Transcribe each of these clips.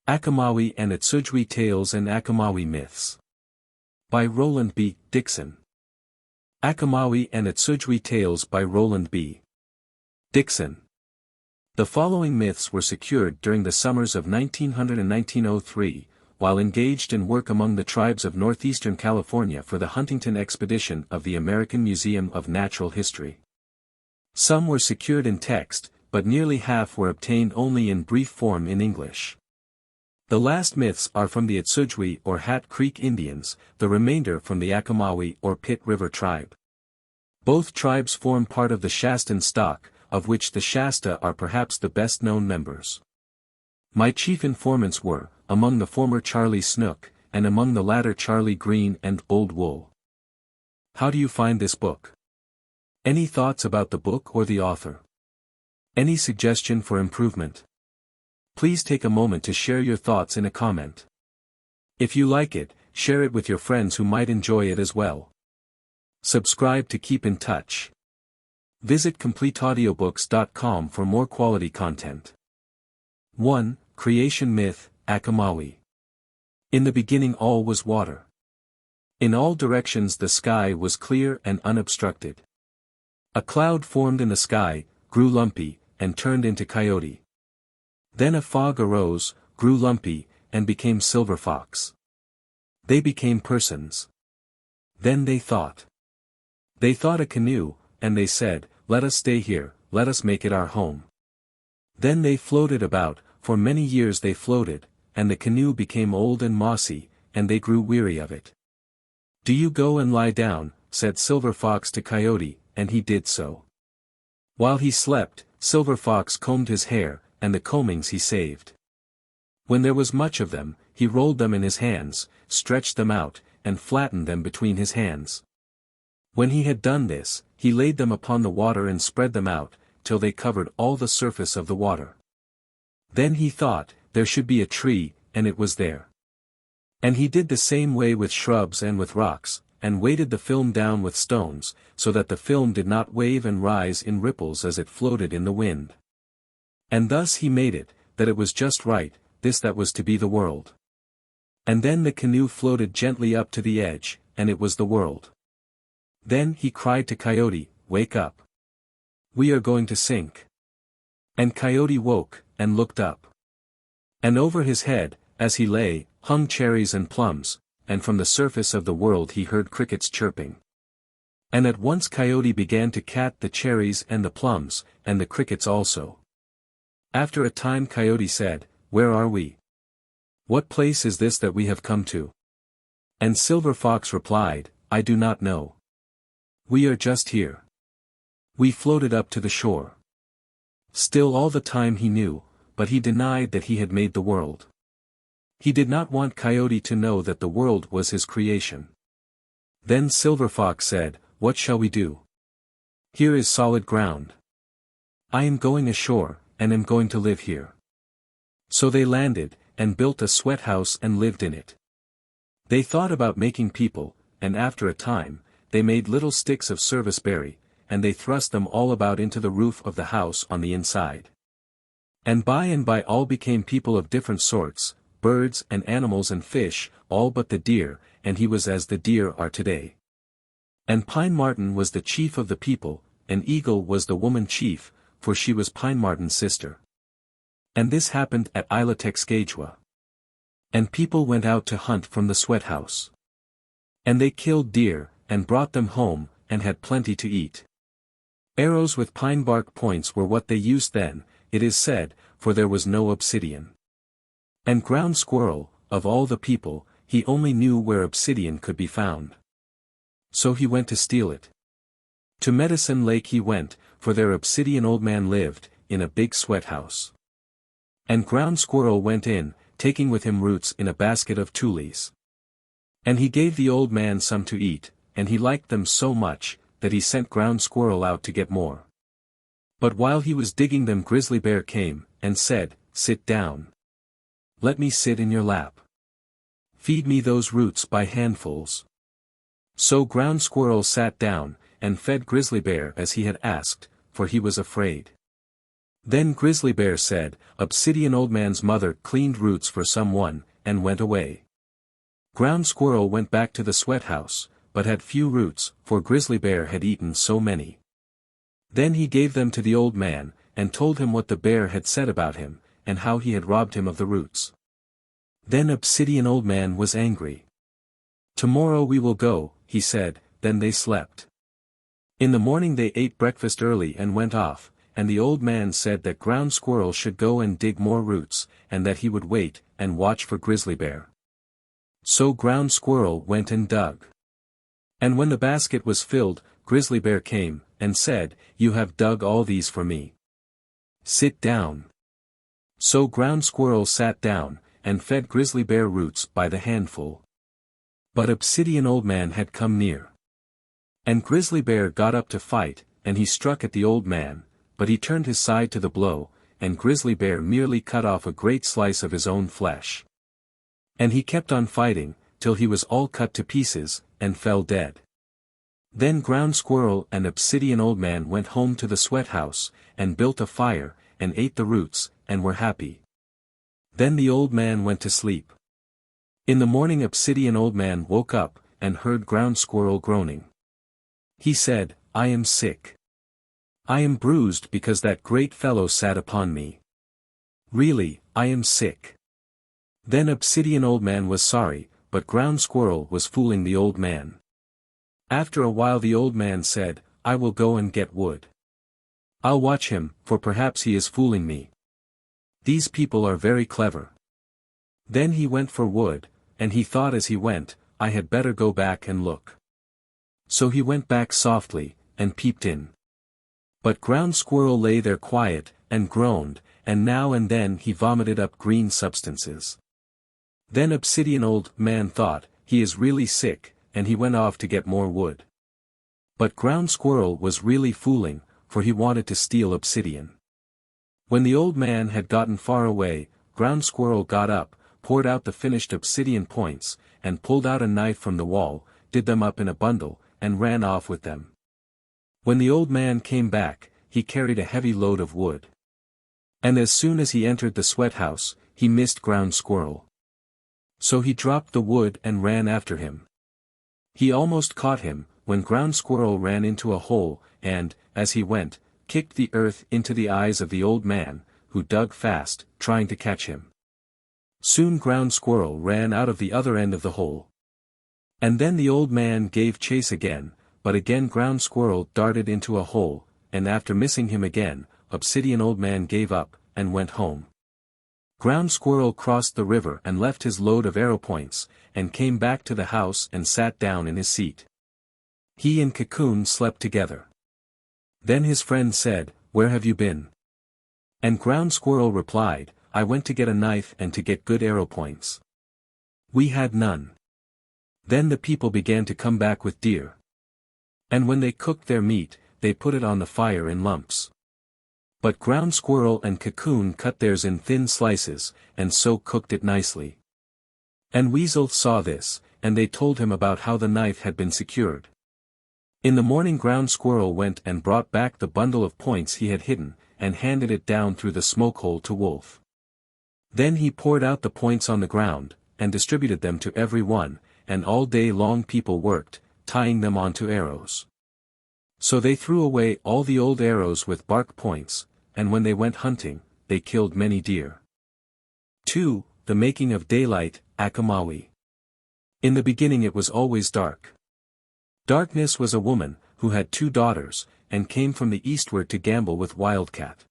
Achomawi and Atsugewi Tales and Achomawi Myths. By Roland B. Dixon. Achomawi and Atsugewi Tales by Roland B. Dixon. The following myths were secured during the summers of 1900 and 1903, while engaged in work among the tribes of northeastern California for the Huntington expedition of the American Museum of Natural History. Some were secured in text, but nearly half were obtained only in brief form in English. The last myths are from the Atsugewi or Hat Creek Indians, the remainder from the Achomawi or Pit River tribe. Both tribes form part of the Shastan stock, of which the Shasta are perhaps the best-known members. My chief informants were, among the former Charlie Snook, and among the latter Charlie Green and Old Wool. How do you find this book? Any thoughts about the book or the author? Any suggestion for improvement? Please take a moment to share your thoughts in a comment. If you like it, share it with your friends who might enjoy it as well. Subscribe to keep in touch. Visit CompleteAudiobooks.com for more quality content. 1. Creation Myth, Achomawi. In the beginning all was water. In all directions the sky was clear and unobstructed. A cloud formed in the sky, grew lumpy, and turned into Coyote. Then a fog arose, grew lumpy, and became Silver Fox. They became persons. Then they thought. They thought a canoe, and they said, "Let us stay here, let us make it our home." Then they floated about, for many years they floated, and the canoe became old and mossy, and they grew weary of it. "Do you go and lie down," said Silver Fox to Coyote, and he did so. While he slept, Silver Fox combed his hair, and the combings he saved. When there was much of them, he rolled them in his hands, stretched them out, and flattened them between his hands. When he had done this, he laid them upon the water and spread them out, till they covered all the surface of the water. Then he thought, there should be a tree, and it was there. And he did the same way with shrubs and with rocks, and weighted the film down with stones, so that the film did not wave and rise in ripples as it floated in the wind. And thus he made it, that it was just right, this that was to be the world. And then the canoe floated gently up to the edge, and it was the world. Then he cried to Coyote, "Wake up. We are going to sink." And Coyote woke, and looked up. And over his head, as he lay, hung cherries and plums, and from the surface of the world he heard crickets chirping. And at once Coyote began to cat the cherries and the plums, and the crickets also. After a time Coyote said, "Where are we? What place is this that we have come to?" And Silver Fox replied, "I do not know. We are just here. We floated up to the shore." Still all the time he knew, but he denied that he had made the world. He did not want Coyote to know that the world was his creation. Then Silver Fox said, "What shall we do? Here is solid ground. I am going ashore, and am going to live here." So they landed, and built a sweat house and lived in it. They thought about making people, and after a time, they made little sticks of service berry, and they thrust them all about into the roof of the house on the inside. And by all became people of different sorts, birds and animals and fish, all but the deer, and he was as the deer are today. And Pine-Marten was the chief of the people, and Eagle was the woman chief, for she was Pine-Marten's sister. And this happened at Isla-Texcagua. And people went out to hunt from the sweat house. And they killed deer, and brought them home, and had plenty to eat. Arrows with pine bark points were what they used then, it is said, for there was no obsidian. And Ground Squirrel, of all the people, he only knew where obsidian could be found. So he went to steal it. To Medicine Lake he went, for there Obsidian Old Man lived, in a big sweat house. And Ground Squirrel went in, taking with him roots in a basket of tules. And he gave the old man some to eat, and he liked them so much, that he sent Ground Squirrel out to get more. But while he was digging them Grizzly-Bear came, and said, "Sit down. Let me sit in your lap. Feed me those roots by handfuls." So Ground Squirrel sat down, and fed Grizzly-Bear as he had asked, for he was afraid. Then Grizzly-Bear said, Obsidian Old Man's mother cleaned roots for someone, and went away. Ground Squirrel went back to the sweat house, but had few roots, for Grizzly-Bear had eaten so many. Then he gave them to the old man, and told him what the bear had said about him, and how he had robbed him of the roots. Then Obsidian Old Man was angry. Tomorrow we will go, he said. Then they slept. In the morning they ate breakfast early and went off, and the old man said that Ground Squirrel should go and dig more roots, and that he would wait and watch for Grizzly-Bear. So Ground Squirrel went and dug. And when the basket was filled, Grizzly-Bear came, and said, You have dug all these for me. Sit down. So Ground Squirrel sat down, and fed Grizzly-Bear roots by the handful. But Obsidian Old Man had come near. And Grizzly-Bear got up to fight, and he struck at the old man, but he turned his side to the blow, and Grizzly-Bear merely cut off a great slice of his own flesh. And he kept on fighting, till he was all cut to pieces, and fell dead. Then Ground Squirrel and Obsidian Old Man went home to the sweat house, and built a fire, and ate the roots, and were happy. Then the old man went to sleep. In the morning Obsidian Old Man woke up, and heard Ground Squirrel groaning. He said, I am sick. I am bruised because that great fellow sat upon me. Really, I am sick. Then Obsidian Old Man was sorry, but Ground Squirrel was fooling the old man. After a while the old man said, I will go and get wood. I'll watch him, for perhaps he is fooling me. These people are very clever. Then he went for wood, and he thought as he went, I had better go back and look. So he went back softly, and peeped in. But Ground Squirrel lay there quiet, and groaned, and now and then he vomited up green substances. Then Obsidian Old Man thought, he is really sick, and he went off to get more wood. But Ground Squirrel was really fooling, for he wanted to steal obsidian. When the old man had gotten far away, Ground Squirrel got up, poured out the finished obsidian points, and pulled out a knife from the wall, did them up in a bundle, and ran off with them. When the old man came back, he carried a heavy load of wood. And as soon as he entered the sweat house, he missed Ground Squirrel. So he dropped the wood and ran after him. He almost caught him, when Ground Squirrel ran into a hole, and, as he went, kicked the earth into the eyes of the old man, who dug fast, trying to catch him. Soon Ground Squirrel ran out of the other end of the hole. And then the old man gave chase again, but again Ground Squirrel darted into a hole, and after missing him again, Obsidian Old Man gave up, and went home. Ground Squirrel crossed the river and left his load of arrow points, and came back to the house and sat down in his seat. He and Cocoon slept together. Then his friend said, Where have you been? And Ground Squirrel replied, I went to get a knife and to get good arrow points. We had none. Then the people began to come back with deer. And when they cooked their meat, they put it on the fire in lumps. But Ground Squirrel and Cocoon cut theirs in thin slices, and so cooked it nicely. And Weasel saw this, and they told him about how the knife had been secured. In the morning Ground Squirrel went and brought back the bundle of points he had hidden, and handed it down through the smoke hole to Wolf. Then he poured out the points on the ground, and distributed them to every one, and all day long people worked, tying them onto arrows. So they threw away all the old arrows with bark points, and when they went hunting, they killed many deer. 2. The Making of Daylight, Achomawi. In the beginning it was always dark. Darkness was a woman, who had 2 daughters, and came from the eastward to gamble with Wildcat.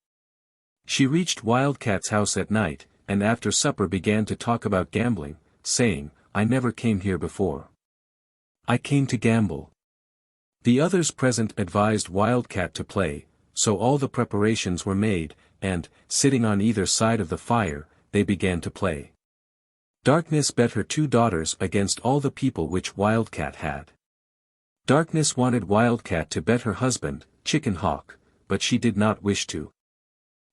She reached Wildcat's house at night, and after supper began to talk about gambling, saying, I never came here before. I came to gamble. The others present advised Wildcat to play, so all the preparations were made, and, sitting on either side of the fire, they began to play. Darkness bet her 2 daughters against all the people which Wildcat had. Darkness wanted Wildcat to bet her husband, Chicken Hawk, but she did not wish to.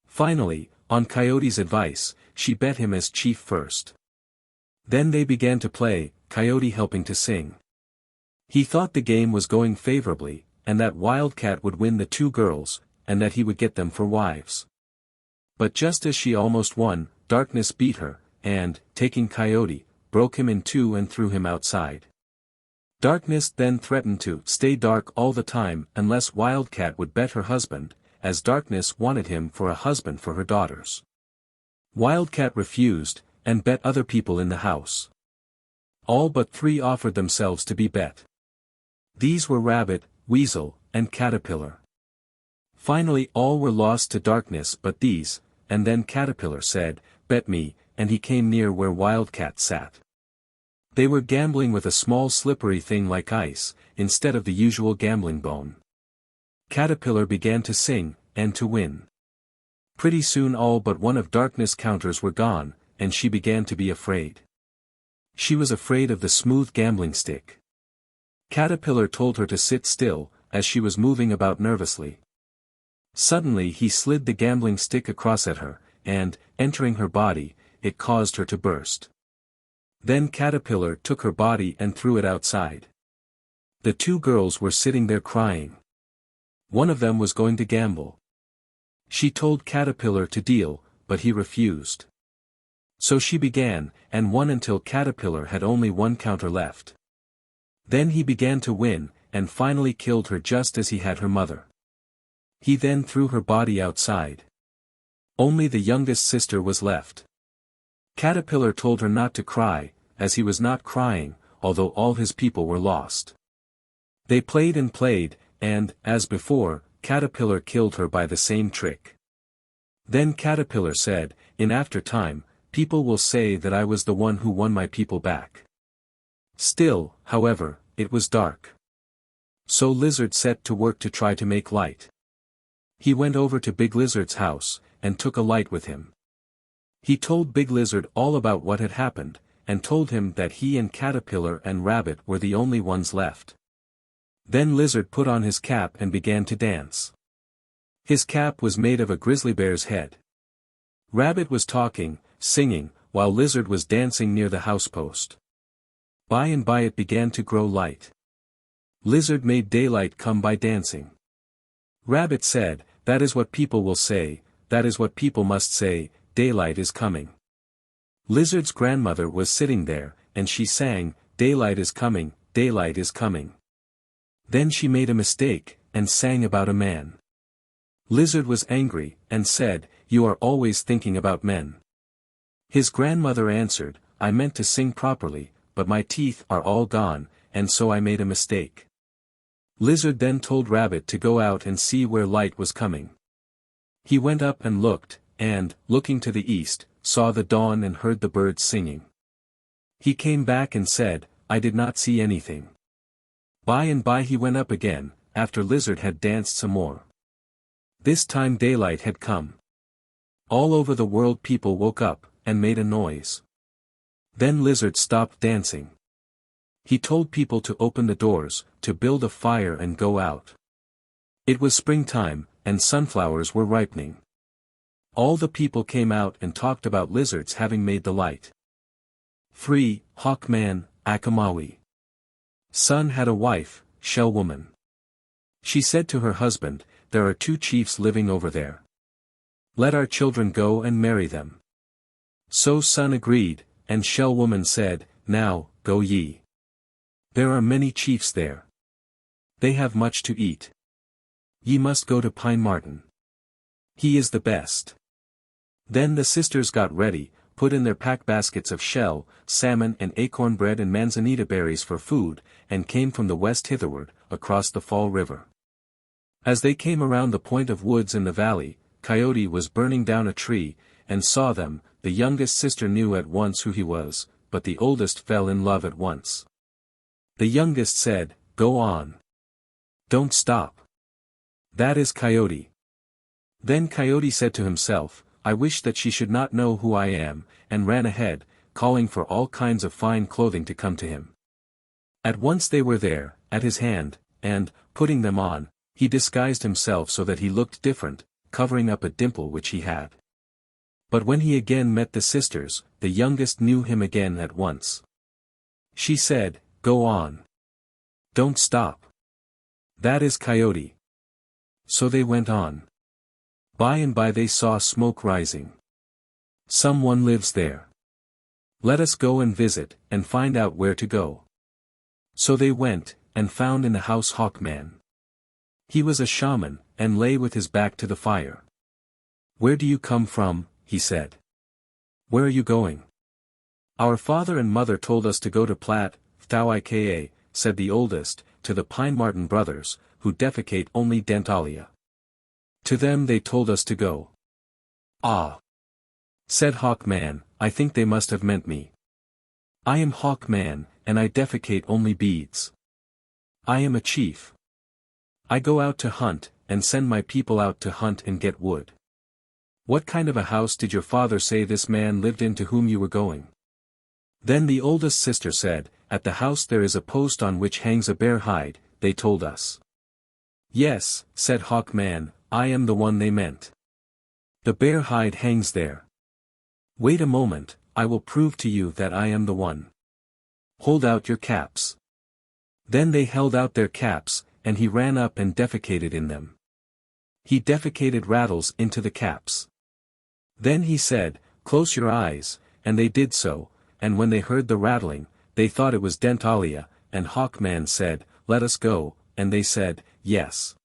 Finally, on Coyote's advice, she bet him as chief first. Then they began to play, Coyote helping to sing. He thought the game was going favorably, and that Wildcat would win the 2 girls, and that he would get them for wives. But just as she almost won, darkness beat her, and, taking Coyote, broke him in two and threw him outside. Darkness then threatened to stay dark all the time unless Wildcat would bet her husband, as Darkness wanted him for a husband for her daughters. Wildcat refused, and bet other people in the house. All but 3 offered themselves to be bet. These were Rabbit, Weasel, and Caterpillar. Finally all were lost to Darkness but these, and then Caterpillar said, "Bet me," and he came near where Wildcat sat. They were gambling with a small slippery thing like ice, instead of the usual gambling bone. Caterpillar began to sing, and to win. Pretty soon all but one of Darkness' counters were gone, and she began to be afraid. She was afraid of the smooth gambling stick. Caterpillar told her to sit still, as she was moving about nervously. Suddenly he slid the gambling stick across at her, and, entering her body, it caused her to burst. Then Caterpillar took her body and threw it outside. The 2 girls were sitting there crying. One of them was going to gamble. She told Caterpillar to deal, but he refused. So she began, and won until Caterpillar had only 1 counter left. Then he began to win, and finally killed her just as he had her mother. He then threw her body outside. Only the youngest sister was left. Caterpillar told her not to cry, as he was not crying, although all his people were lost. They played and played, and, as before, Caterpillar killed her by the same trick. Then Caterpillar said, "In after time, people will say that I was the one who won my people back." Still, however, it was dark. So Lizard set to work to try to make light. He went over to Big Lizard's house, and took a light with him. He told Big Lizard all about what had happened, and told him that he and Caterpillar and Rabbit were the only ones left. Then Lizard put on his cap and began to dance. His cap was made of a grizzly bear's head. Rabbit was talking, singing, while Lizard was dancing near the house post. By and by it began to grow light. Lizard made daylight come by dancing. Rabbit said, "That is what people will say, that is what people must say, daylight is coming." Lizard's grandmother was sitting there, and she sang, "Daylight is coming, daylight is coming." Then she made a mistake, and sang about a man. Lizard was angry, and said, "You are always thinking about men." His grandmother answered, "I meant to sing properly, but my teeth are all gone, and so I made a mistake." Lizard then told Rabbit to go out and see where light was coming. He went up and looked, and, looking to the east, saw the dawn and heard the birds singing. He came back and said, "I did not see anything." By and by he went up again, after Lizard had danced some more. This time daylight had come. All over the world people woke up, and made a noise. Then Lizard stopped dancing. He told people to open the doors, to build a fire and go out. It was springtime, and sunflowers were ripening. All the people came out and talked about Lizard's having made the light. Free, Hawkman, Achomawi. Sun had a wife, Shell-Woman. She said to her husband, "There are 2 chiefs living over there. Let our children go and marry them." So Sun agreed, and Shell-Woman said, "Now, go ye. There are many chiefs there. They have much to eat. Ye must go to Pine-Marten. He is the best." Then the sisters got ready, put in their pack baskets of shell, salmon and acorn bread and manzanita berries for food, and came from the west hitherward, across the Fall River. As they came around the point of woods in the valley, Coyote was burning down a tree, and saw them. The youngest sister knew at once who he was, but the oldest fell in love at once. The youngest said, "Go on. Don't stop. That is Coyote." Then Coyote said to himself, "I wish that she should not know who I am," and ran ahead, calling for all kinds of fine clothing to come to him. At once they were there, at his hand, and, putting them on, he disguised himself so that he looked different, covering up a dimple which he had. But when he again met the sisters, the youngest knew him again at once. She said, "Go on. Don't stop. That is Coyote." So they went on. By and by they saw smoke rising. Someone lives there. Let us go and visit, and find out where to go. So they went, and found in the house Hawkman. He was a shaman, and lay with his back to the fire. "Where do you come from?" he said. "Where are you going?" "Our father and mother told us to go to Plat, Thau-Ika," said the oldest, to the Pine-Marten brothers, who defecate only dentalia. "To them they told us to go." "Ah," said Hawkman, "I think they must have meant me. I am Hawkman, and I defecate only beads. I am a chief. I go out to hunt, and send my people out to hunt and get wood." "What kind of a house did your father say this man lived in to whom you were going?" Then the oldest sister said, "At the house there is a post on which hangs a bear hide, they told us." "Yes," said Hawkman, "I am the one they meant. The bear hide hangs there. Wait a moment, I will prove to you that I am the one. Hold out your caps." Then they held out their caps, and he ran up and defecated in them. He defecated rattles into the caps. Then he said, "Close your eyes," and they did so, and when they heard the rattling, they thought it was dentalia, and Hawkman said, "Let us go," and they said, "Yes."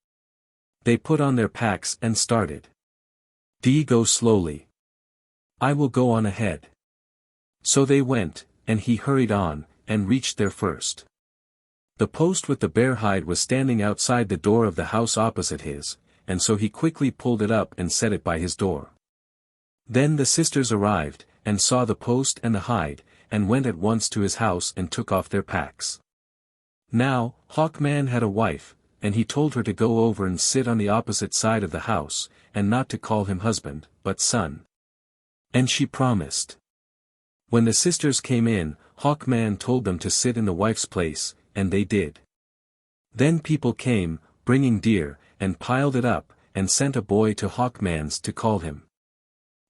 They put on their packs and started. "Do ye go slowly? I will go on ahead." So they went, and he hurried on, and reached there first. The post with the bear hide was standing outside the door of the house opposite his, and so he quickly pulled it up and set it by his door. Then the sisters arrived, and saw the post and the hide, and went at once to his house and took off their packs. Now, Hawkman had a wife, and he told her to go over and sit on the opposite side of the house, and not to call him husband, but son. And she promised. When the sisters came in, Hawkman told them to sit in the wife's place, and they did. Then people came, bringing deer, and piled it up, and sent a boy to Hawkman's to call him.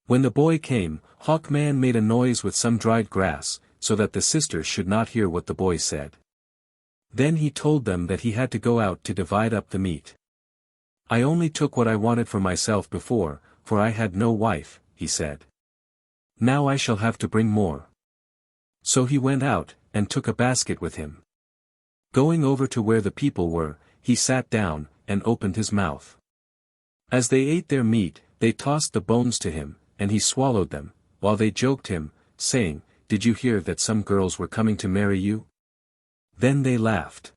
When the boy came, Hawkman made a noise with some dried grass, so that the sisters should not hear what the boy said. Then he told them that he had to go out to divide up the meat. "I only took what I wanted for myself before, for I had no wife," he said. "Now I shall have to bring more." So he went out, and took a basket with him. Going over to where the people were, he sat down, and opened his mouth. As they ate their meat, they tossed the bones to him, and he swallowed them, while they joked him, saying, "Did you hear that some girls were coming to marry you?" Then they laughed.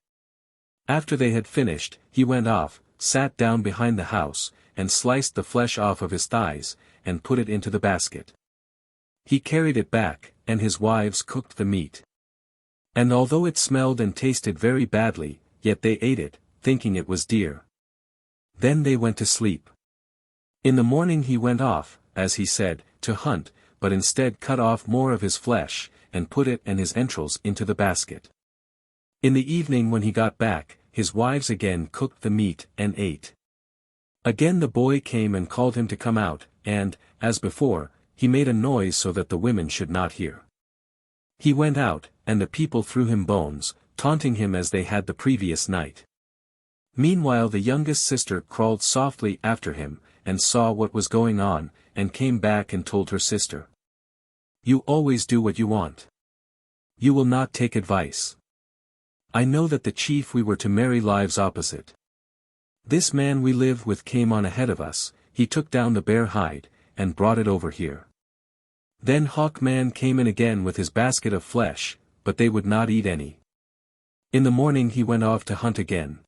After they had finished, he went off, sat down behind the house, and sliced the flesh off of his thighs, and put it into the basket. He carried it back, and his wives cooked the meat. And although it smelled and tasted very badly, yet they ate it, thinking it was deer. Then they went to sleep. In the morning he went off, as he said, to hunt, but instead cut off more of his flesh, and put it and his entrails into the basket. In the evening when he got back, his wives again cooked the meat and ate. Again the boy came and called him to come out, and, as before, he made a noise so that the women should not hear. He went out, and the people threw him bones, taunting him as they had the previous night. Meanwhile the youngest sister crawled softly after him, and saw what was going on, and came back and told her sister. "You always do what you want. You will not take advice. I know that the chief we were to marry lives opposite. This man we live with came on ahead of us, he took down the bear hide, and brought it over here. Then Hawkman came in again with his basket of flesh, but they would not eat any. In the morning he went off to hunt again.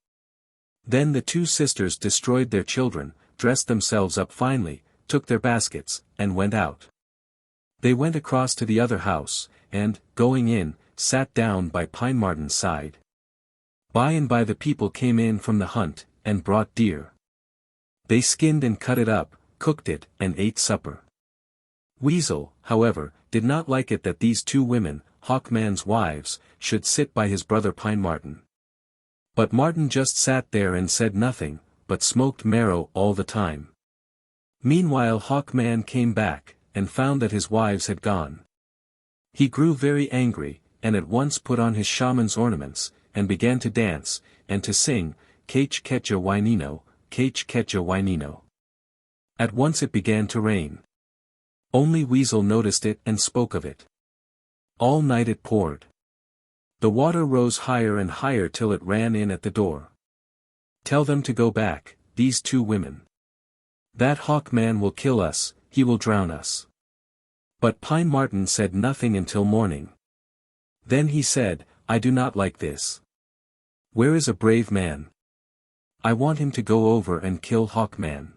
Then the two sisters destroyed their children, dressed themselves up finely, took their baskets, and went out. They went across to the other house, and, going in, sat down by Pine-Marten's side. By and by the people came in from the hunt, and brought deer. They skinned and cut it up, cooked it, and ate supper. Weasel, however, did not like it that these two women, Hawkman's wives, should sit by his brother Pine-Marten. But Marten just sat there and said nothing, but smoked marrow all the time. Meanwhile Hawkman came back, and found that his wives had gone. He grew very angry, and at once put on his shaman's ornaments, and began to dance, and to sing, Kach Ketcha Winino, Kach Ketcha Winino. At once it began to rain. Only Weasel noticed it and spoke of it. All night it poured. The water rose higher and higher till it ran in at the door. Tell them to go back, these two women. That hawk man will kill us, he will drown us. But Pine-Marten said nothing until morning. Then he said, I do not like this. Where is a brave man? I want him to go over and kill Hawkman.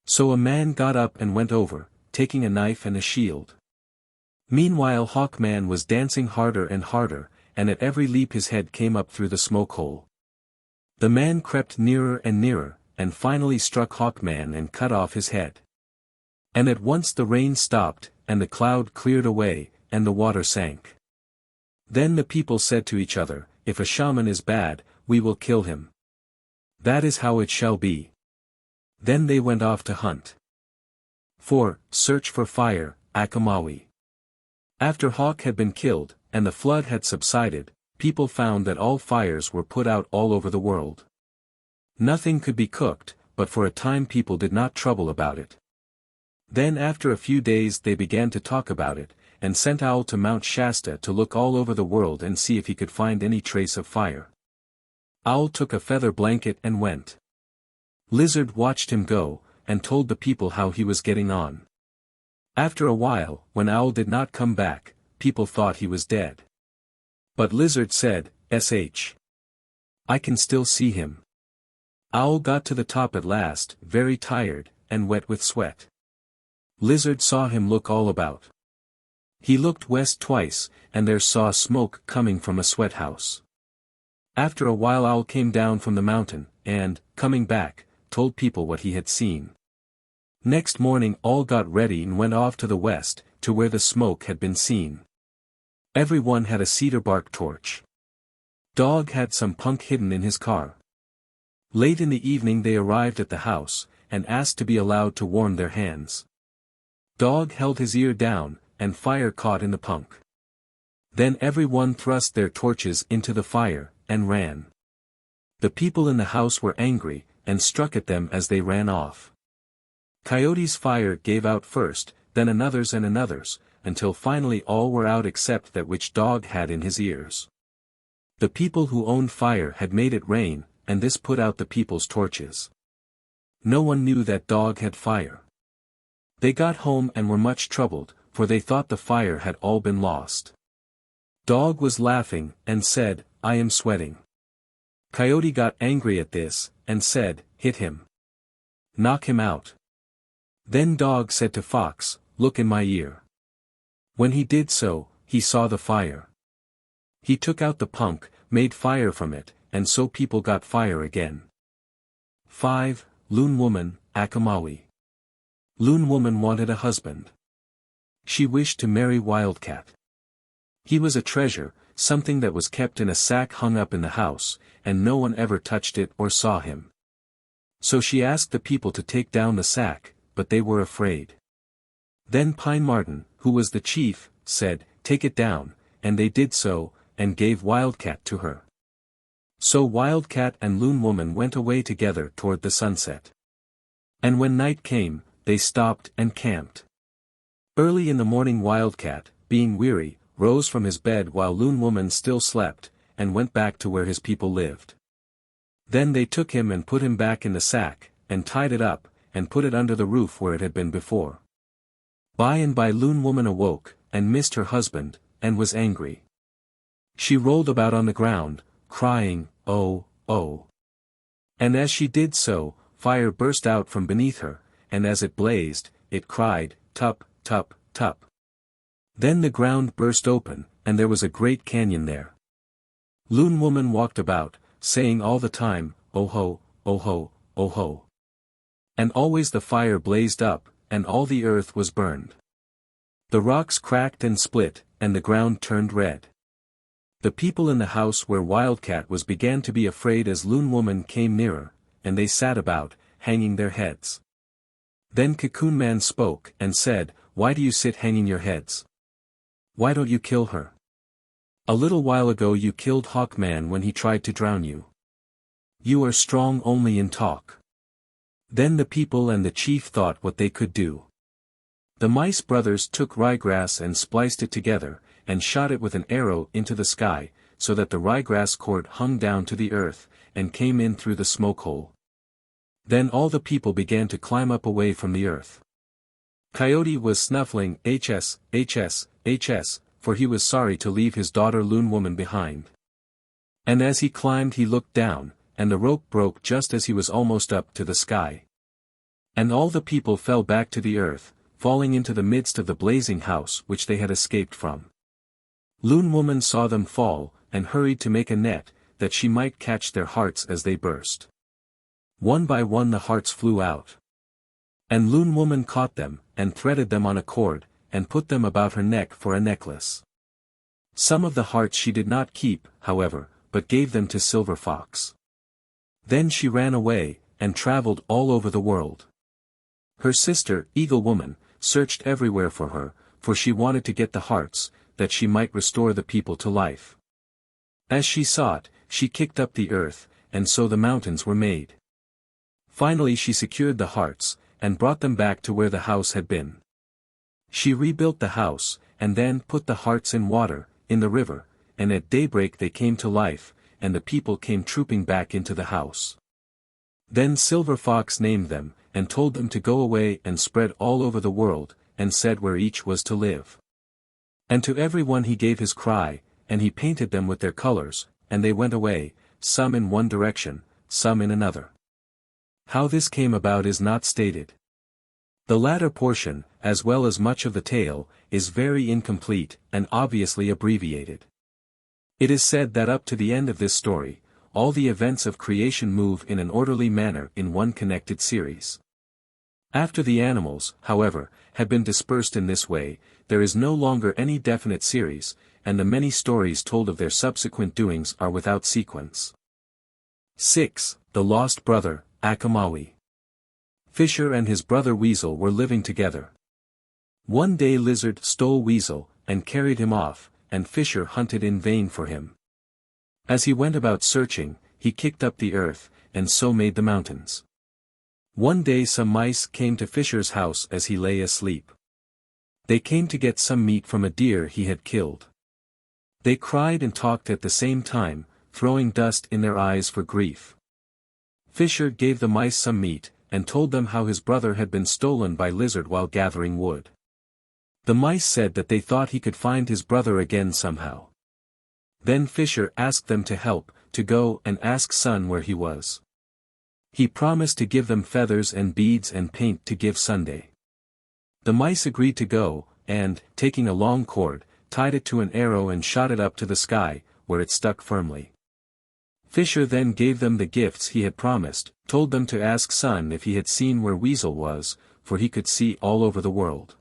So a man got up and went over, taking a knife and a shield. Meanwhile Hawkman was dancing harder and harder, and at every leap his head came up through the smoke hole. The man crept nearer and nearer, and finally struck Hawkman and cut off his head. And at once the rain stopped, and the cloud cleared away, and the water sank. Then the people said to each other, if a shaman is bad, we will kill him. That is how it shall be. Then they went off to hunt. 4. Search for fire, Achomawi. After Hawk had been killed, and the flood had subsided, people found that all fires were put out all over the world. Nothing could be cooked, but for a time people did not trouble about it. Then after a few days they began to talk about it, and sent Owl to Mount Shasta to look all over the world and see if he could find any trace of fire. Owl took a feather blanket and went. Lizard watched him go, and told the people how he was getting on. After a while, when Owl did not come back, people thought he was dead. But Lizard said, I can still see him. Owl got to the top at last, very tired, and wet with sweat. Lizard saw him look all about. He looked west twice, and there saw smoke coming from a sweat house. After a while Owl came down from the mountain, and, coming back, told people what he had seen. Next morning all got ready and went off to the west, to where the smoke had been seen. Everyone had a cedar bark torch. Dog had some punk hidden in his car. Late in the evening they arrived at the house, and asked to be allowed to warm their hands. Dog held his ear down, and fire caught in the punk. Then everyone thrust their torches into the fire, and ran. The people in the house were angry, and struck at them as they ran off. Coyote's fire gave out first, then another's and another's, until finally all were out except that which Dog had in his ears. The people who owned fire had made it rain, and this put out the people's torches. No one knew that Dog had fire. They got home and were much troubled, for they thought the fire had all been lost. Dog was laughing, and said, I am sweating. Coyote got angry at this, and said, hit him. Knock him out. Then Dog said to Fox, look in my ear. When he did so, he saw the fire. He took out the punk, made fire from it, and so people got fire again. 5. Loon-Woman, Achomawi. Loon-Woman wanted a husband. She wished to marry Wildcat. He was a treasure, something that was kept in a sack hung up in the house, and no one ever touched it or saw him. So she asked the people to take down the sack, but they were afraid. Then Pine-Marten, who was the chief, said, take it down, and they did so, and gave Wildcat to her. So Wildcat and Loon-Woman went away together toward the sunset. And when night came, they stopped and camped. Early in the morning Wildcat, being weary, rose from his bed while Loon-Woman still slept, and went back to where his people lived. Then they took him and put him back in the sack, and tied it up, and put it under the roof where it had been before. By and by Loon-Woman awoke, and missed her husband, and was angry. She rolled about on the ground, crying, oh, oh. And as she did so, fire burst out from beneath her, and as it blazed, it cried, tup, tup, tup. Then the ground burst open, and there was a great canyon there. Loon-Woman walked about, saying all the time, oh ho, oh ho, oh ho. And always the fire blazed up, and all the earth was burned. The rocks cracked and split, and the ground turned red. The people in the house where Wildcat was began to be afraid as Loon-Woman came nearer, and they sat about, hanging their heads. Then Cocoon-Man spoke, and said, why do you sit hanging your heads? Why don't you kill her? A little while ago you killed Hawkman when he tried to drown you. You are strong only in talk. Then the people and the chief thought what they could do. The mice brothers took ryegrass and spliced it together, and shot it with an arrow into the sky, so that the ryegrass cord hung down to the earth, and came in through the smoke hole. Then all the people began to climb up away from the earth. Coyote was snuffling HS, for he was sorry to leave his daughter Loon-Woman behind. And as he climbed he looked down, and the rope broke just as he was almost up to the sky. And all the people fell back to the earth, falling into the midst of the blazing house which they had escaped from. Loon-Woman saw them fall, and hurried to make a net, that she might catch their hearts as they burst. One by one the hearts flew out. And Loon-Woman caught them, and threaded them on a cord, and put them about her neck for a necklace. Some of the hearts she did not keep, however, but gave them to Silver Fox. Then she ran away, and traveled all over the world. Her sister, Eagle-Woman, searched everywhere for her, for she wanted to get the hearts, that she might restore the people to life. As she sought, she kicked up the earth, and so the mountains were made. Finally she secured the hearts, and brought them back to where the house had been. She rebuilt the house, and then put the hearts in water, in the river, and at daybreak they came to life, and the people came trooping back into the house. Then Silver Fox named them, and told them to go away and spread all over the world, and said where each was to live. And to every one he gave his cry, and he painted them with their colors, and they went away, some in one direction, some in another. How this came about is not stated. The latter portion, as well as much of the tale, is very incomplete, and obviously abbreviated. It is said that up to the end of this story, all the events of creation move in an orderly manner in one connected series. After the animals, however, had been dispersed in this way, there is no longer any definite series, and the many stories told of their subsequent doings are without sequence. 6. The Lost Brother, Achomawi. Fisher and his brother Weasel were living together. One day Lizard stole Weasel, and carried him off, and Fisher hunted in vain for him. As he went about searching, he kicked up the earth, and so made the mountains. One day some mice came to Fisher's house as he lay asleep. They came to get some meat from a deer he had killed. They cried and talked at the same time, throwing dust in their eyes for grief. Fisher gave the mice some meat, and told them how his brother had been stolen by Lizard while gathering wood. The mice said that they thought he could find his brother again somehow. Then Fisher asked them to help, to go and ask Sun where he was. He promised to give them feathers and beads and paint to give Sunday. The mice agreed to go, and, taking a long cord, tied it to an arrow and shot it up to the sky, where it stuck firmly. Fisher then gave them the gifts he had promised, told them to ask Sun if he had seen where Weasel was, for he could see all over the world.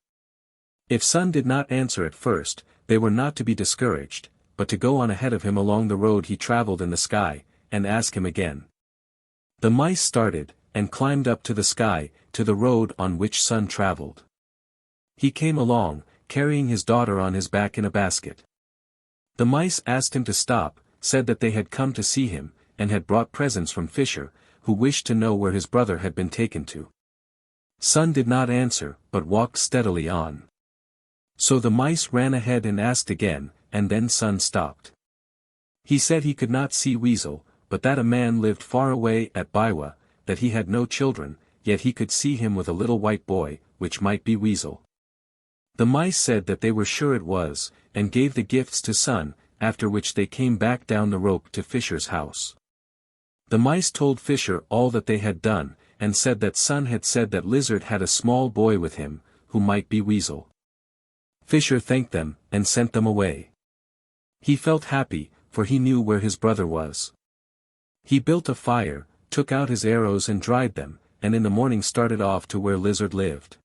If Sun did not answer at first, they were not to be discouraged, but to go on ahead of him along the road he traveled in the sky, and ask him again. The mice started, and climbed up to the sky, to the road on which Sun traveled. He came along, carrying his daughter on his back in a basket. The mice asked him to stop, said that they had come to see him, and had brought presents from Fisher, who wished to know where his brother had been taken to. Sun did not answer, but walked steadily on. So the mice ran ahead and asked again, and then Sun stopped. He said he could not see Weasel, but that a man lived far away at Biwa, that he had no children, yet he could see him with a little white boy, which might be Weasel. The mice said that they were sure it was, and gave the gifts to Sun, after which they came back down the rope to Fisher's house. The mice told Fisher all that they had done, and said that Sun had said that Lizard had a small boy with him, who might be Weasel. Fisher thanked them, and sent them away. He felt happy, for he knew where his brother was. He built a fire, took out his arrows and dried them, and in the morning started off to where Lizard lived.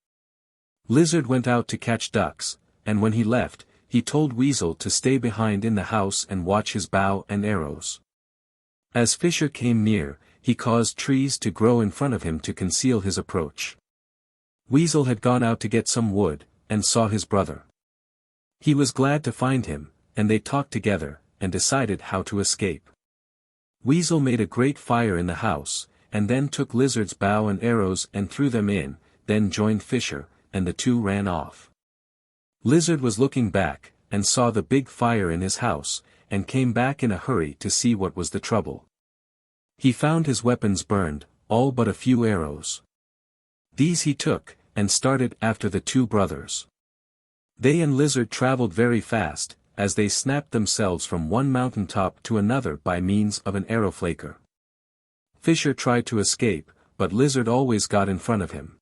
Lizard went out to catch ducks, and when he left, he told Weasel to stay behind in the house and watch his bow and arrows. As Fisher came near, he caused trees to grow in front of him to conceal his approach. Weasel had gone out to get some wood, and saw his brother. He was glad to find him, and they talked together, and decided how to escape. Weasel made a great fire in the house, and then took Lizard's bow and arrows and threw them in, then joined Fisher, and the two ran off. Lizard was looking back, and saw the big fire in his house, and came back in a hurry to see what was the trouble. He found his weapons burned, all but a few arrows. These he took, and started after the two brothers. They and Lizard traveled very fast, as they snapped themselves from one mountain top to another by means of an arrow flaker. Fisher tried to escape, but Lizard always got in front of him.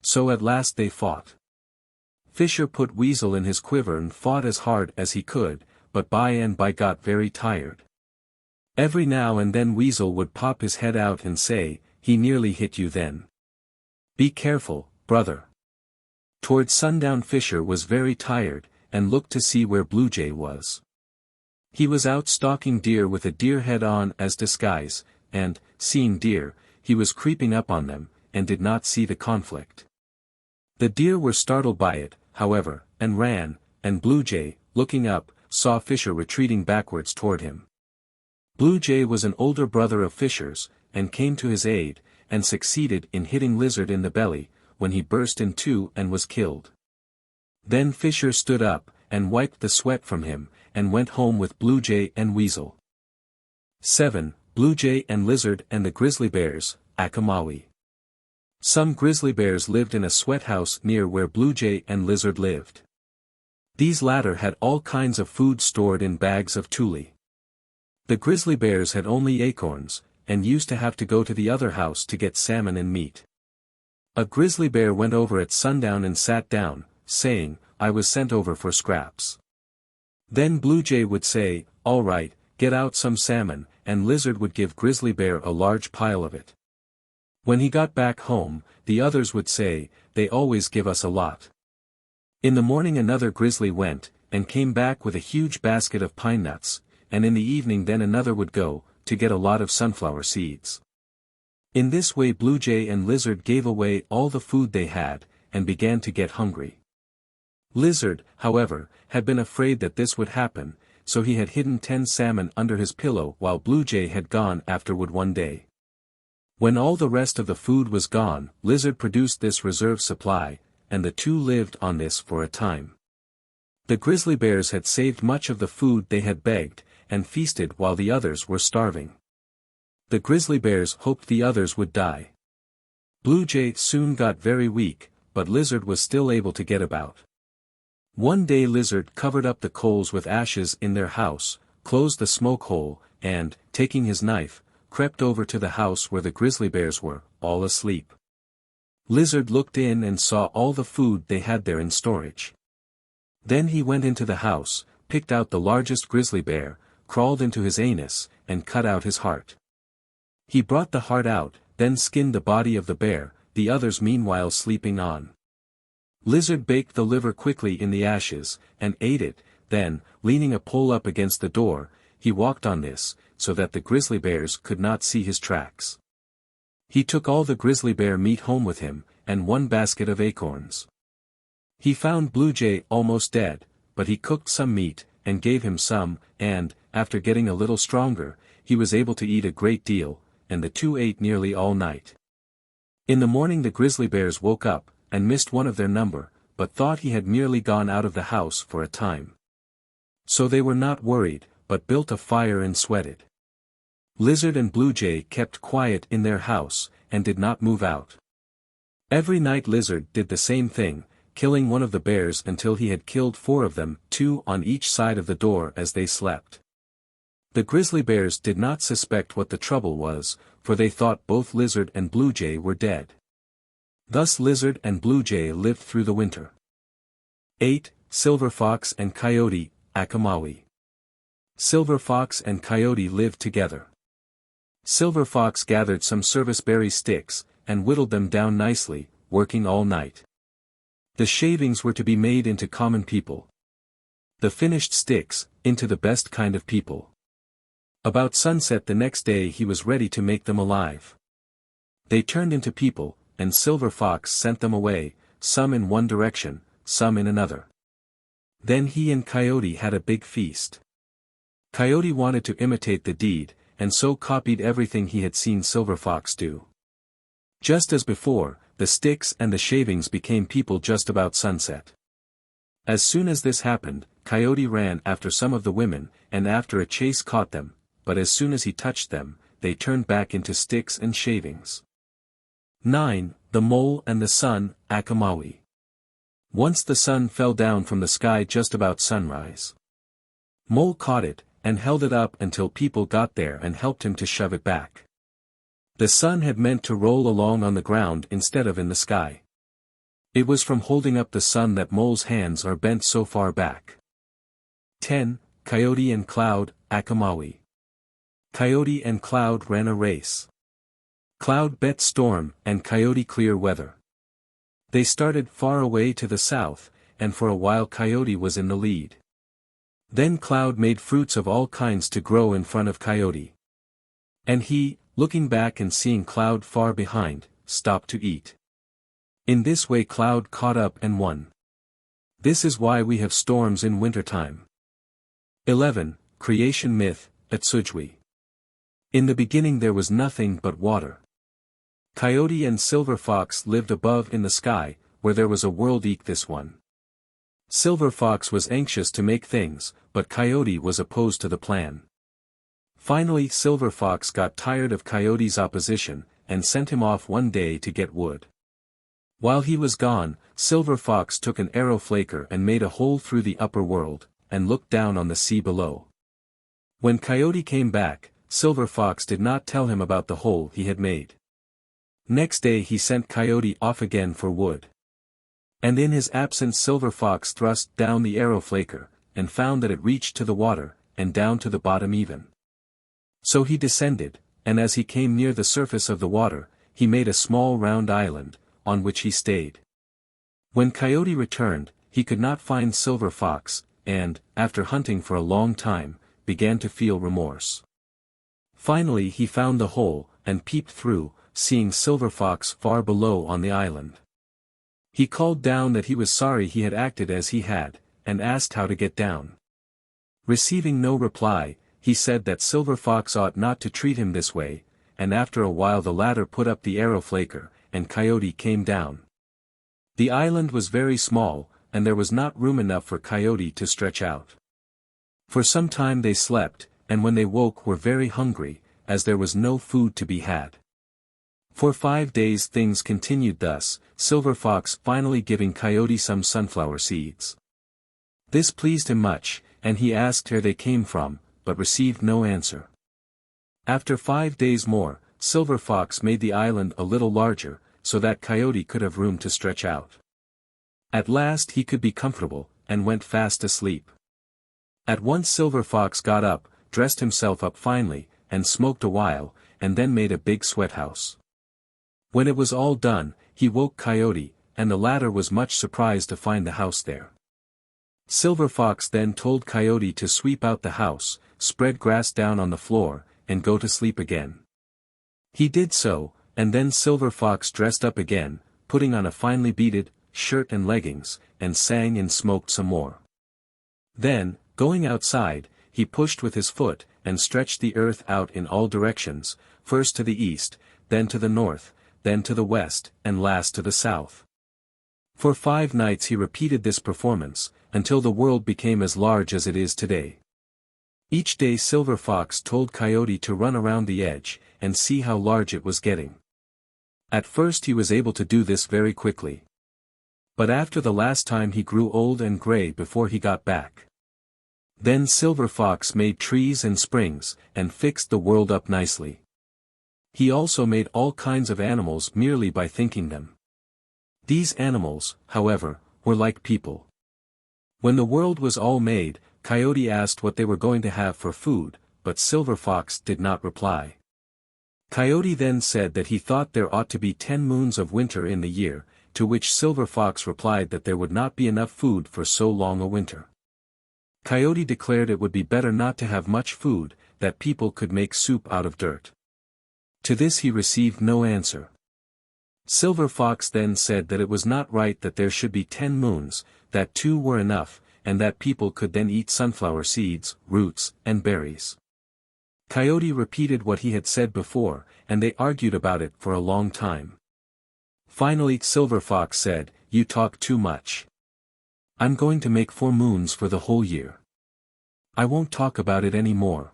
So at last they fought. Fisher put Weasel in his quiver and fought as hard as he could, but by and by got very tired. Every now and then Weasel would pop his head out and say, "He nearly hit you then. Be careful, brother." Toward sundown Fisher was very tired, and looked to see where Bluejay was. He was out stalking deer with a deer head on as disguise, and, seeing deer, he was creeping up on them, and did not see the conflict. The deer were startled by it, however, and ran, and Bluejay, looking up, saw Fisher retreating backwards toward him. Bluejay was an older brother of Fisher's, and came to his aid, and succeeded in hitting Lizard in the belly, when he burst in two and was killed. Then Fisher stood up, and wiped the sweat from him, and went home with Bluejay and Weasel. 7. Bluejay and Lizard and the Grizzly-Bears, Achomawi. Some grizzly-bears lived in a sweat house near where Bluejay and Lizard lived. These latter had all kinds of food stored in bags of tule. The grizzly-bears had only acorns, and used to have to go to the other house to get salmon and meat. A grizzly bear went over at sundown and sat down, saying, "I was sent over for scraps." Then Bluejay would say, "All right, get out some salmon," and Lizard would give Grizzly Bear a large pile of it. When he got back home, the others would say, "They always give us a lot." In the morning another grizzly went, and came back with a huge basket of pine nuts, and in the evening then another would go, to get a lot of sunflower seeds. In this way Bluejay and Lizard gave away all the food they had, and began to get hungry. Lizard, however, had been afraid that this would happen, so he had hidden 10 salmon under his pillow while Bluejay had gone afterward one day. When all the rest of the food was gone, Lizard produced this reserve supply, and the two lived on this for a time. The grizzly bears had saved much of the food they had begged, and feasted while the others were starving. The grizzly bears hoped the others would die. Bluejay soon got very weak, but Lizard was still able to get about. One day Lizard covered up the coals with ashes in their house, closed the smoke hole, and, taking his knife, crept over to the house where the grizzly bears were, all asleep. Lizard looked in and saw all the food they had there in storage. Then he went into the house, picked out the largest grizzly bear, crawled into his anus, and cut out his heart. He brought the heart out, then skinned the body of the bear, the others meanwhile sleeping on. Lizard baked the liver quickly in the ashes, and ate it, then, leaning a pole up against the door, he walked on this, so that the grizzly bears could not see his tracks. He took all the grizzly bear meat home with him, and 1 basket of acorns. He found Bluejay almost dead, but he cooked some meat, and gave him some, and, after getting a little stronger, he was able to eat a great deal, and the two ate nearly all night. In the morning the grizzly bears woke up, and missed one of their number, but thought he had merely gone out of the house for a time. So they were not worried, but built a fire and sweated. Lizard and Bluejay kept quiet in their house, and did not move out. Every night Lizard did the same thing, killing one of the bears until he had killed 4 of them, 2 on each side of the door as they slept. The grizzly bears did not suspect what the trouble was, for they thought both Lizard and Bluejay were dead. Thus Lizard and Bluejay lived through the winter. 8. Silver Fox and Coyote, Achomawi. Silver Fox and Coyote lived together. Silver Fox gathered some serviceberry sticks, and whittled them down nicely, working all night. The shavings were to be made into common people. The finished sticks, into the best kind of people. About sunset the next day he was ready to make them alive. They turned into people, and Silver Fox sent them away, some in one direction, some in another. Then he and Coyote had a big feast. Coyote wanted to imitate the deed, and so copied everything he had seen Silver Fox do. Just as before, the sticks and the shavings became people just about sunset. As soon as this happened, Coyote ran after some of the women, and after a chase caught them, but as soon as he touched them, they turned back into sticks and shavings. 9. The Mole and the Sun, Achomawi. Once the sun fell down from the sky just about sunrise. Mole caught it, and held it up until people got there and helped him to shove it back. The sun had meant to roll along on the ground instead of in the sky. It was from holding up the sun that Mole's hands are bent so far back. 10. Coyote and Cloud, Achomawi. Coyote and Cloud ran a race. Cloud bet storm, and Coyote clear weather. They started far away to the south, and for a while Coyote was in the lead. Then Cloud made fruits of all kinds to grow in front of Coyote. And he, looking back and seeing Cloud far behind, stopped to eat. In this way Cloud caught up and won. This is why we have storms in wintertime. 11. Creation Myth, Atsugewi. In the beginning there was nothing but water. Coyote and Silver Fox lived above in the sky, where there was a world this one. Silver Fox was anxious to make things, but Coyote was opposed to the plan. Finally Silver Fox got tired of Coyote's opposition, and sent him off one day to get wood. While he was gone, Silver Fox took an arrow flaker and made a hole through the upper world, and looked down on the sea below. When Coyote came back, Silver Fox did not tell him about the hole he had made. Next day he sent Coyote off again for wood. And in his absence Silver Fox thrust down the arrow flaker, and found that it reached to the water, and down to the bottom even. So he descended, and as he came near the surface of the water, he made a small round island, on which he stayed. When Coyote returned, he could not find Silver Fox, and, after hunting for a long time, began to feel remorse. Finally he found the hole, and peeped through, seeing Silver Fox far below on the island. He called down that he was sorry he had acted as he had, and asked how to get down. Receiving no reply, he said that Silver Fox ought not to treat him this way, and after a while the latter put up the arrow flaker, and Coyote came down. The island was very small, and there was not room enough for Coyote to stretch out. For some time they slept, and when they woke were very hungry, as there was no food to be had. For 5 days things continued thus, Silver Fox finally giving Coyote some sunflower seeds. This pleased him much, and he asked where they came from, but received no answer. After 5 days more, Silver Fox made the island a little larger, so that Coyote could have room to stretch out. At last he could be comfortable, and went fast asleep. At once Silver Fox got up, dressed himself up finely, and smoked a while, and then made a big sweat house. When it was all done, he woke Coyote, and the latter was much surprised to find the house there. Silver Fox then told Coyote to sweep out the house, spread grass down on the floor, and go to sleep again. He did so, and then Silver Fox dressed up again, putting on a finely beaded shirt and leggings, and sang and smoked some more. Then, going outside, he pushed with his foot, and stretched the earth out in all directions, first to the east, then to the north, then to the west, and last to the south. For 5 nights he repeated this performance, until the world became as large as it is today. Each day Silver Fox told Coyote to run around the edge, and see how large it was getting. At first he was able to do this very quickly. But after the last time he grew old and gray before he got back. Then Silver Fox made trees and springs, and fixed the world up nicely. He also made all kinds of animals merely by thinking them. These animals, however, were like people. When the world was all made, Coyote asked what they were going to have for food, but Silver Fox did not reply. Coyote then said that he thought there ought to be 10 moons of winter in the year, to which Silver Fox replied that there would not be enough food for so long a winter. Coyote declared it would be better not to have much food, that people could make soup out of dirt. To this he received no answer. Silver Fox then said that it was not right that there should be 10 moons, that 2 were enough, and that people could then eat sunflower seeds, roots, and berries. Coyote repeated what he had said before, and they argued about it for a long time. Finally Silver Fox said, "You talk too much. I'm going to make 4 moons for the whole year. I won't talk about it any more.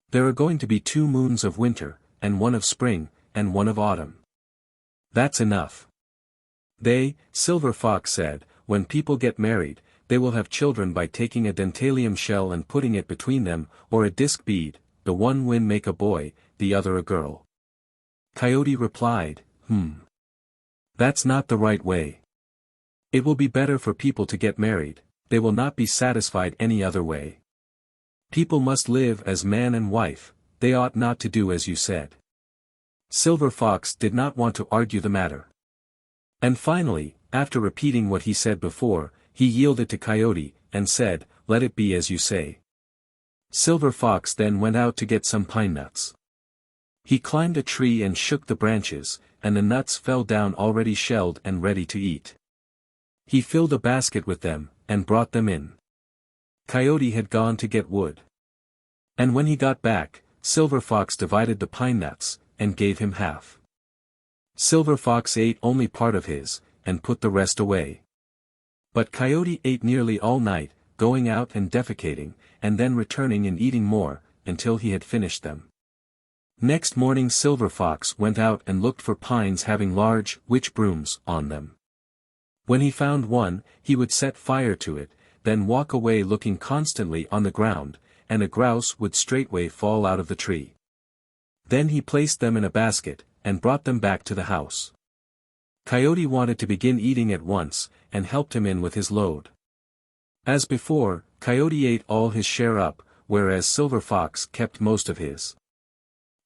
There are going to be 2 moons of winter, and 1 of spring, and 1 of autumn. That's enough." Silver Fox said, "When people get married, they will have children by taking a dentalium shell and putting it between them, or a disc bead, the one will make a boy, the other a girl." Coyote replied, That's not the right way. It will be better for people to get married, they will not be satisfied any other way. People must live as man and wife, they ought not to do as you said." Silver Fox did not want to argue the matter. And finally, after repeating what he said before, he yielded to Coyote, and said, "Let it be as you say." Silver Fox then went out to get some pine nuts. He climbed a tree and shook the branches, and the nuts fell down already shelled and ready to eat. He filled a basket with them, and brought them in. Coyote had gone to get wood. And when he got back, Silver Fox divided the pine nuts, and gave him half. Silver Fox ate only part of his, and put the rest away. But Coyote ate nearly all night, going out and defecating, and then returning and eating more, until he had finished them. Next morning Silver Fox went out and looked for pines having large witch brooms on them. When he found one, he would set fire to it, then walk away looking constantly on the ground, and a grouse would straightway fall out of the tree. Then he placed them in a basket, and brought them back to the house. Coyote wanted to begin eating at once, and helped him in with his load. As before, Coyote ate all his share up, whereas Silver Fox kept most of his.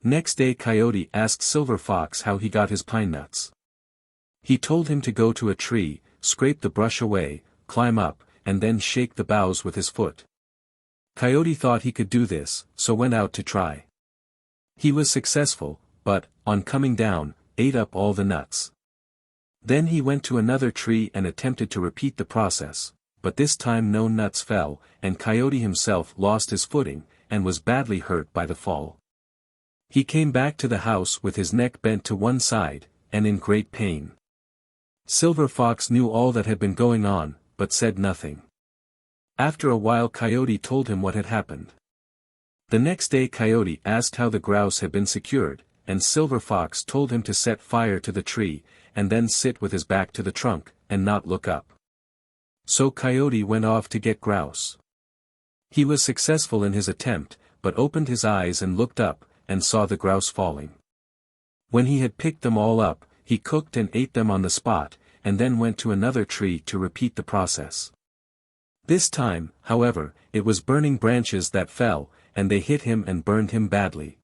Next day Coyote asked Silver Fox how he got his pine nuts. He told him to go to a tree, scrape the brush away, climb up, and then shake the boughs with his foot. Coyote thought he could do this, so went out to try. He was successful, but, on coming down, ate up all the nuts. Then he went to another tree and attempted to repeat the process, but this time no nuts fell, and Coyote himself lost his footing, and was badly hurt by the fall. He came back to the house with his neck bent to one side, and in great pain. Silver Fox knew all that had been going on, but said nothing. After a while Coyote told him what had happened. The next day Coyote asked how the grouse had been secured, and Silver Fox told him to set fire to the tree, and then sit with his back to the trunk, and not look up. So Coyote went off to get grouse. He was successful in his attempt, but opened his eyes and looked up, and saw the grouse falling. When he had picked them all up, he cooked and ate them on the spot, and then went to another tree to repeat the process. This time, however, it was burning branches that fell, and they hit him and burned him badly.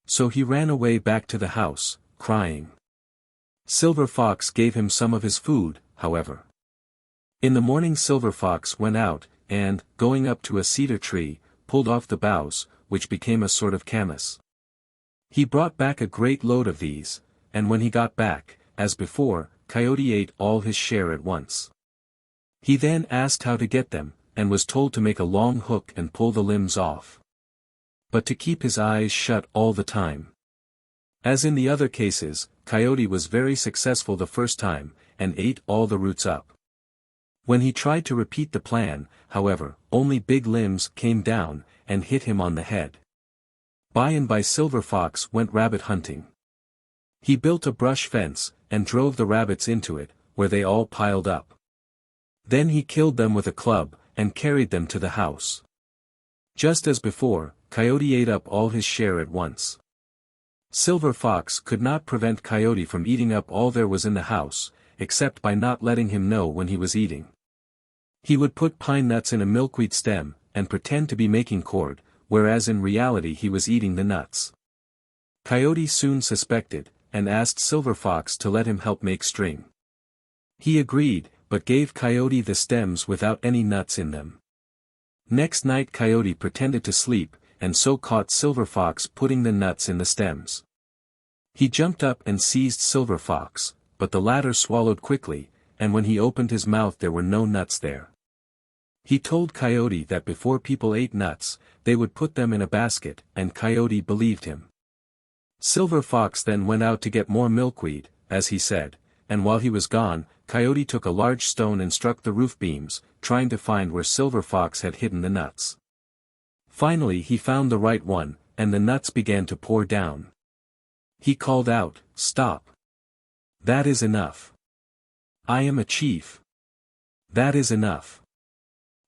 So he ran away back to the house, crying. Silver Fox gave him some of his food, however. In the morning Silver Fox went out, and, going up to a cedar tree, pulled off the boughs, which became a sort of camas. He brought back a great load of these, and when he got back, as before, Coyote ate all his share at once. He then asked how to get them, and was told to make a long hook and pull the limbs off. But to keep his eyes shut all the time. As in the other cases, Coyote was very successful the first time, and ate all the roots up. When he tried to repeat the plan, however, only big limbs came down, and hit him on the head. By and by Silver Fox went rabbit hunting. He built a brush fence, and drove the rabbits into it, where they all piled up. Then he killed them with a club, and carried them to the house. Just as before, Coyote ate up all his share at once. Silver Fox could not prevent Coyote from eating up all there was in the house, except by not letting him know when he was eating. He would put pine nuts in a milkweed stem, and pretend to be making cord, whereas in reality he was eating the nuts. Coyote soon suspected, and asked Silver Fox to let him help make string. He agreed, but gave Coyote the stems without any nuts in them. Next night Coyote pretended to sleep, and so caught Silver Fox putting the nuts in the stems. He jumped up and seized Silver Fox, but the latter swallowed quickly, and when he opened his mouth there were no nuts there. He told Coyote that before people ate nuts, they would put them in a basket, and Coyote believed him. Silver Fox then went out to get more milkweed, as he said, and while he was gone, Coyote took a large stone and struck the roof beams, trying to find where Silver Fox had hidden the nuts. Finally he found the right one, and the nuts began to pour down. He called out, "Stop! That is enough. I am a chief. That is enough."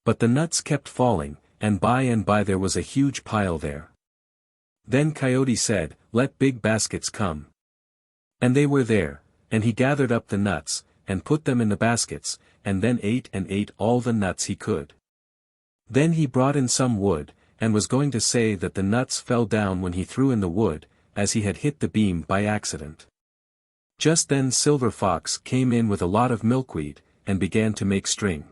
But the nuts kept falling, and by there was a huge pile there. Then Coyote said, "Let big baskets come." And they were there, and he gathered up the nuts, and put them in the baskets, and then ate all the nuts he could. Then he brought in some wood, and was going to say that the nuts fell down when he threw in the wood, as he had hit the beam by accident. Just then Silver Fox came in with a lot of milkweed, and began to make string.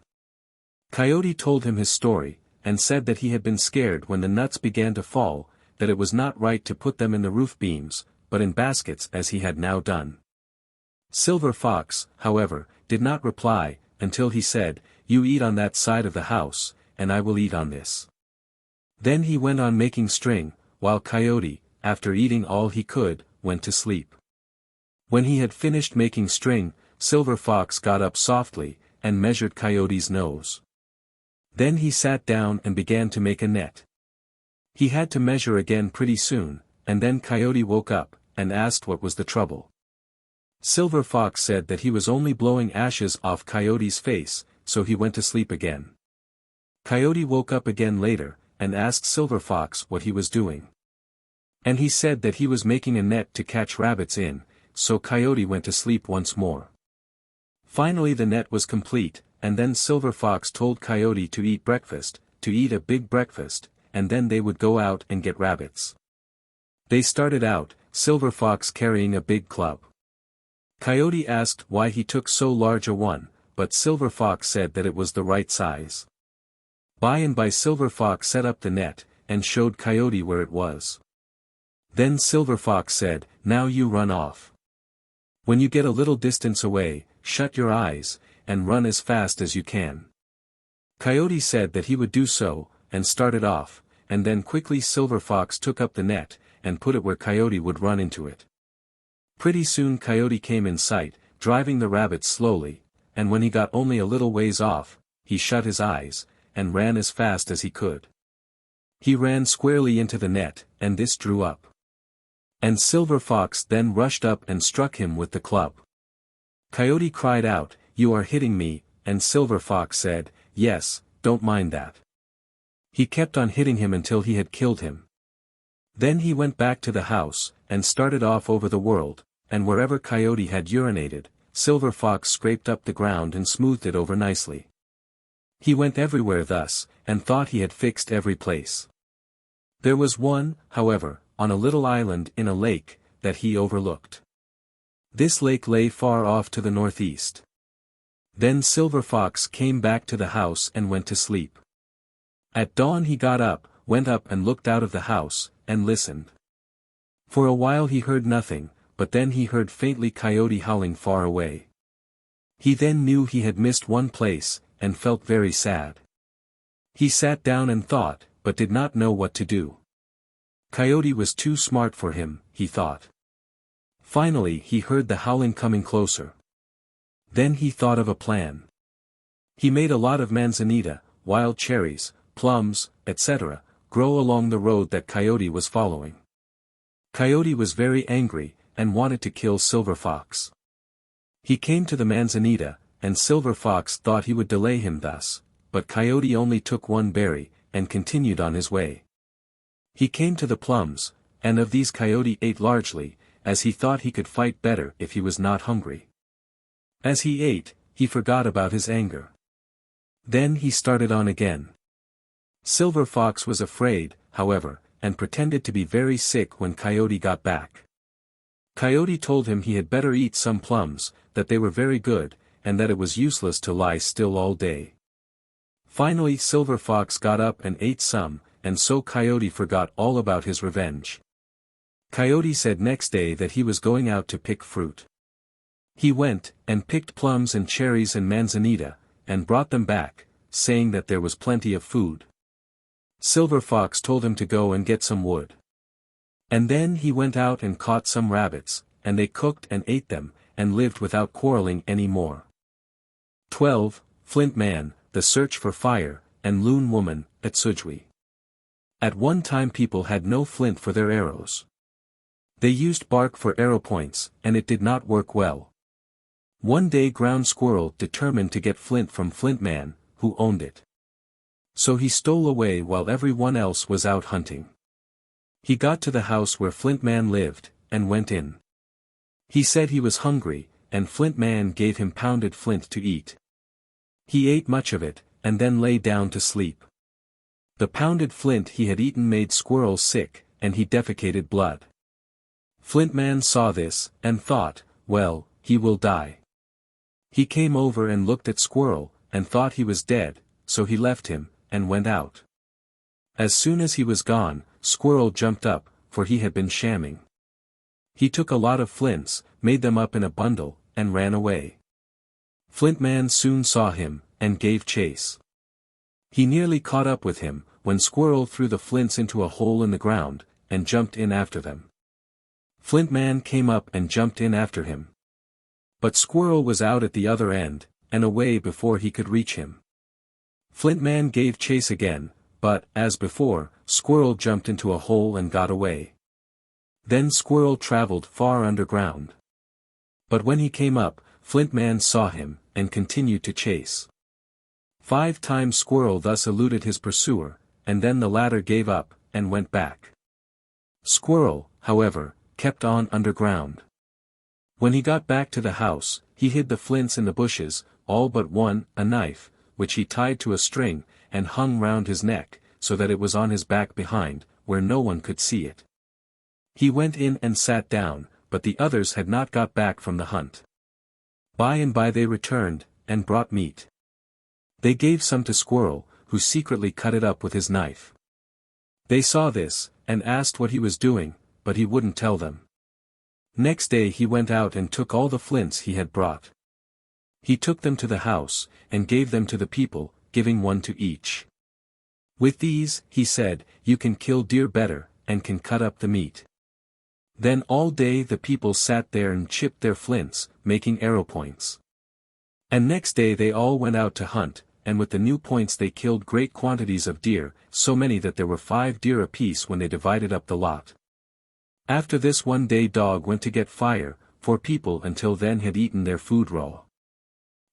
Coyote told him his story, and said that he had been scared when the nuts began to fall, that it was not right to put them in the roof beams, but in baskets as he had now done. Silver Fox, however, did not reply, until he said, "You eat on that side of the house, and I will eat on this." Then he went on making string, while Coyote, after eating all he could, went to sleep. When he had finished making string, Silver Fox got up softly, and measured Coyote's nose. Then he sat down and began to make a net. He had to measure again pretty soon, and then Coyote woke up, and asked what was the trouble. Silver Fox said that he was only blowing ashes off Coyote's face, so he went to sleep again. Coyote woke up again later, and asked Silver Fox what he was doing. And he said that he was making a net to catch rabbits in, so Coyote went to sleep once more. Finally the net was complete, and then Silver Fox told Coyote to eat breakfast, to eat a big breakfast, and then they would go out and get rabbits. They started out, Silver Fox carrying a big club. Coyote asked why he took so large a one, but Silver Fox said that it was the right size. By Silver Fox set up the net, and showed Coyote where it was. Then Silver Fox said, "Now you run off. When you get a little distance away, shut your eyes, and run as fast as you can." Coyote said that he would do so, and started off, and then quickly Silver Fox took up the net, and put it where Coyote would run into it. Pretty soon Coyote came in sight, driving the rabbits slowly, and when he got only a little ways off, he shut his eyes, and ran as fast as he could. He ran squarely into the net, and this drew up. And Silver Fox then rushed up and struck him with the club. Coyote cried out, "You are hitting me," and Silver Fox said, "Yes, don't mind that." He kept on hitting him until he had killed him. Then he went back to the house, and started off over the world, and wherever Coyote had urinated, Silver Fox scraped up the ground and smoothed it over nicely. He went everywhere thus, and thought he had fixed every place. There was one, however, on a little island in a lake, that he overlooked. This lake lay far off to the northeast. Then Silver Fox came back to the house and went to sleep. At dawn he got up, went up and looked out of the house, and listened. For a while he heard nothing, but then he heard faintly Coyote howling far away. He then knew he had missed one place, and felt very sad. He sat down and thought, but did not know what to do. Coyote was too smart for him, he thought. Finally he heard the howling coming closer. Then he thought of a plan. He made a lot of manzanita, wild cherries, plums, etc., grow along the road that Coyote was following. Coyote was very angry, and wanted to kill Silver Fox. He came to the manzanita, and Silver Fox thought he would delay him thus, but Coyote only took one berry, and continued on his way. He came to the plums, and of these Coyote ate largely, as he thought he could fight better if he was not hungry. As he ate, he forgot about his anger. Then he started on again. Silver Fox was afraid, however, and pretended to be very sick when Coyote got back. Coyote told him he had better eat some plums, that they were very good, and that it was useless to lie still all day. Finally Silver Fox got up and ate some, and so Coyote forgot all about his revenge. Coyote said next day that he was going out to pick fruit. He went, and picked plums and cherries and manzanita, and brought them back, saying that there was plenty of food. Silver Fox told him to go and get some wood. And then he went out and caught some rabbits, and they cooked and ate them, and lived without quarreling any more. 12. Flint-Man, The Search for Fire, and Loon-Woman, Atsugewi. At one time people had no flint for their arrows. They used bark for arrow points, and it did not work well. One day Ground Squirrel determined to get flint from Flint-Man, who owned it. So he stole away while everyone else was out hunting. He got to the house where Flint-Man lived, and went in. He said he was hungry, and Flint-Man gave him pounded flint to eat. He ate much of it, and then lay down to sleep. The pounded flint he had eaten made Squirrel sick, and he defecated blood. Flint-Man saw this, and thought, well, he will die. He came over and looked at Squirrel, and thought he was dead, so he left him, and went out. As soon as he was gone, Squirrel jumped up, for he had been shamming. He took a lot of flints, made them up in a bundle, and ran away. Flint-Man soon saw him, and gave chase. He nearly caught up with him, when Squirrel threw the flints into a hole in the ground, and jumped in after them. Flint-Man came up and jumped in after him. But Squirrel was out at the other end, and away before he could reach him. Flint-Man gave chase again, but, as before, Squirrel jumped into a hole and got away. Then Squirrel traveled far underground. But when he came up, Flint-Man saw him, and continued to chase. 5 times Squirrel thus eluded his pursuer, and then the latter gave up, and went back. Squirrel, however, kept on underground. When he got back to the house, he hid the flints in the bushes, all but one, a knife, which he tied to a string, and hung round his neck, so that it was on his back behind, where no one could see it. He went in and sat down, but the others had not got back from the hunt. By and by they returned, and brought meat. They gave some to Squirrel, who secretly cut it up with his knife. They saw this, and asked what he was doing, but he wouldn't tell them. Next day he went out and took all the flints he had brought. He took them to the house, and gave them to the people, giving one to each. With these, he said, you can kill deer better, and can cut up the meat. Then all day the people sat there and chipped their flints, making arrow points. And next day they all went out to hunt, and with the new points they killed great quantities of deer, so many that there were 5 deer apiece when they divided up the lot. After this one day Dog went to get fire, for people until then had eaten their food raw.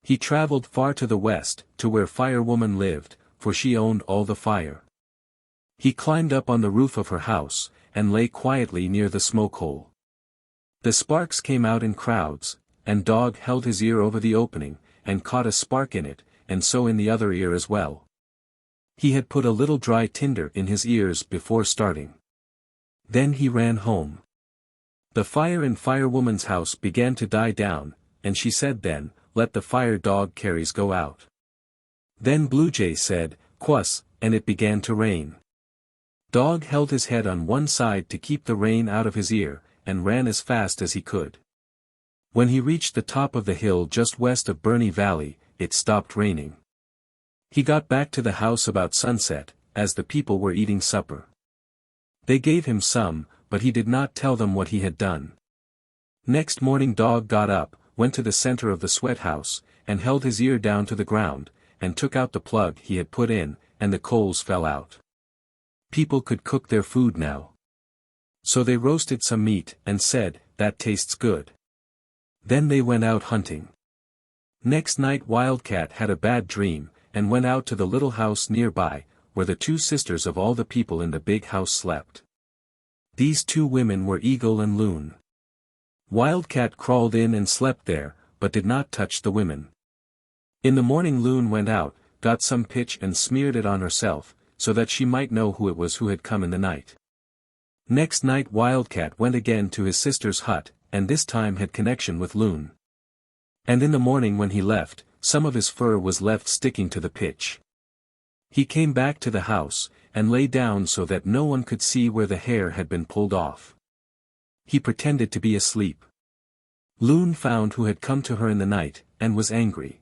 He traveled far to the west, to where Fire-Woman lived, for she owned all the fire. He climbed up on the roof of her house, and lay quietly near the smoke hole. The sparks came out in crowds, and Dog held his ear over the opening, and caught a spark in it, and so in the other ear as well. He had put a little dry tinder in his ears before starting. Then he ran home. The fire in Fire-Woman's house began to die down, and she said then, let the fire dog carries go out. Then Bluejay said, Quass, and it began to rain. Dog held his head on one side to keep the rain out of his ear, and ran as fast as he could. When he reached the top of the hill just west of Burney Valley, it stopped raining. He got back to the house about sunset, as the people were eating supper. They gave him some, but he did not tell them what he had done. Next morning Dog got up, went to the center of the sweat house, and held his ear down to the ground, and took out the plug he had put in, and the coals fell out. People could cook their food now. So they roasted some meat, and said, that tastes good. Then they went out hunting. Next night Wildcat had a bad dream, and went out to the little house nearby, where the 2 sisters of all the people in the big house slept. These 2 women were Eagle and Loon. Wildcat crawled in and slept there, but did not touch the women. In the morning Loon went out, got some pitch and smeared it on herself, so that she might know who it was who had come in the night. Next night Wildcat went again to his sister's hut, and this time had connection with Loon. And in the morning when he left, some of his fur was left sticking to the pitch. He came back to the house, and lay down so that no one could see where the hair had been pulled off. He pretended to be asleep. Loon found who had come to her in the night, and was angry.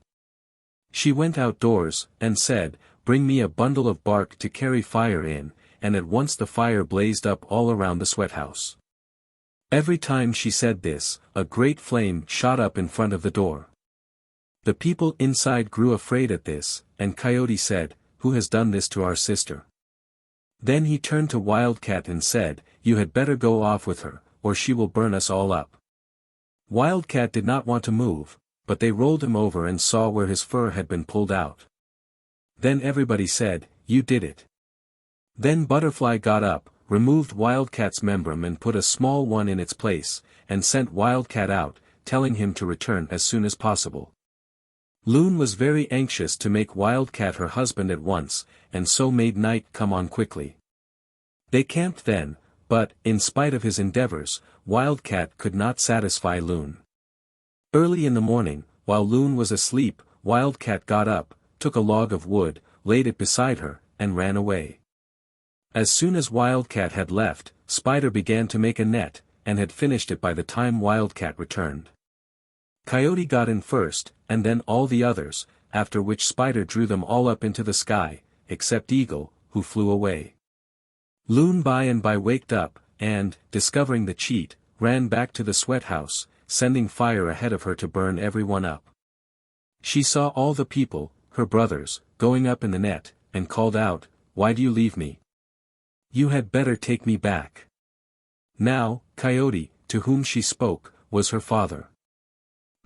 She went outdoors, and said, "Bring me a bundle of bark to carry fire in," and at once the fire blazed up all around the sweathouse. Every time she said this, a great flame shot up in front of the door. The people inside grew afraid at this, and Coyote said, "Who has done this to our sister?" Then he turned to Wildcat and said, "You had better go off with her, or she will burn us all up." Wildcat did not want to move, but they rolled him over and saw where his fur had been pulled out. Then everybody said, "You did it." Then Butterfly got up, removed Wildcat's membrum and put a small one in its place, and sent Wildcat out, telling him to return as soon as possible. Loon was very anxious to make Wildcat her husband at once, and so made night come on quickly. They camped then, but, in spite of his endeavors, Wildcat could not satisfy Loon. Early in the morning, while Loon was asleep, Wildcat got up, took a log of wood, laid it beside her, and ran away. As soon as Wildcat had left, Spider began to make a net, and had finished it by the time Wildcat returned. Coyote got in first, and then all the others, after which Spider drew them all up into the sky, except Eagle, who flew away. Loon by and by waked up, and, discovering the cheat, ran back to the sweat house, sending fire ahead of her to burn everyone up. She saw all the people, her brothers, going up in the net, and called out, "Why do you leave me? You had better take me back." Now, Coyote, to whom she spoke, was her father.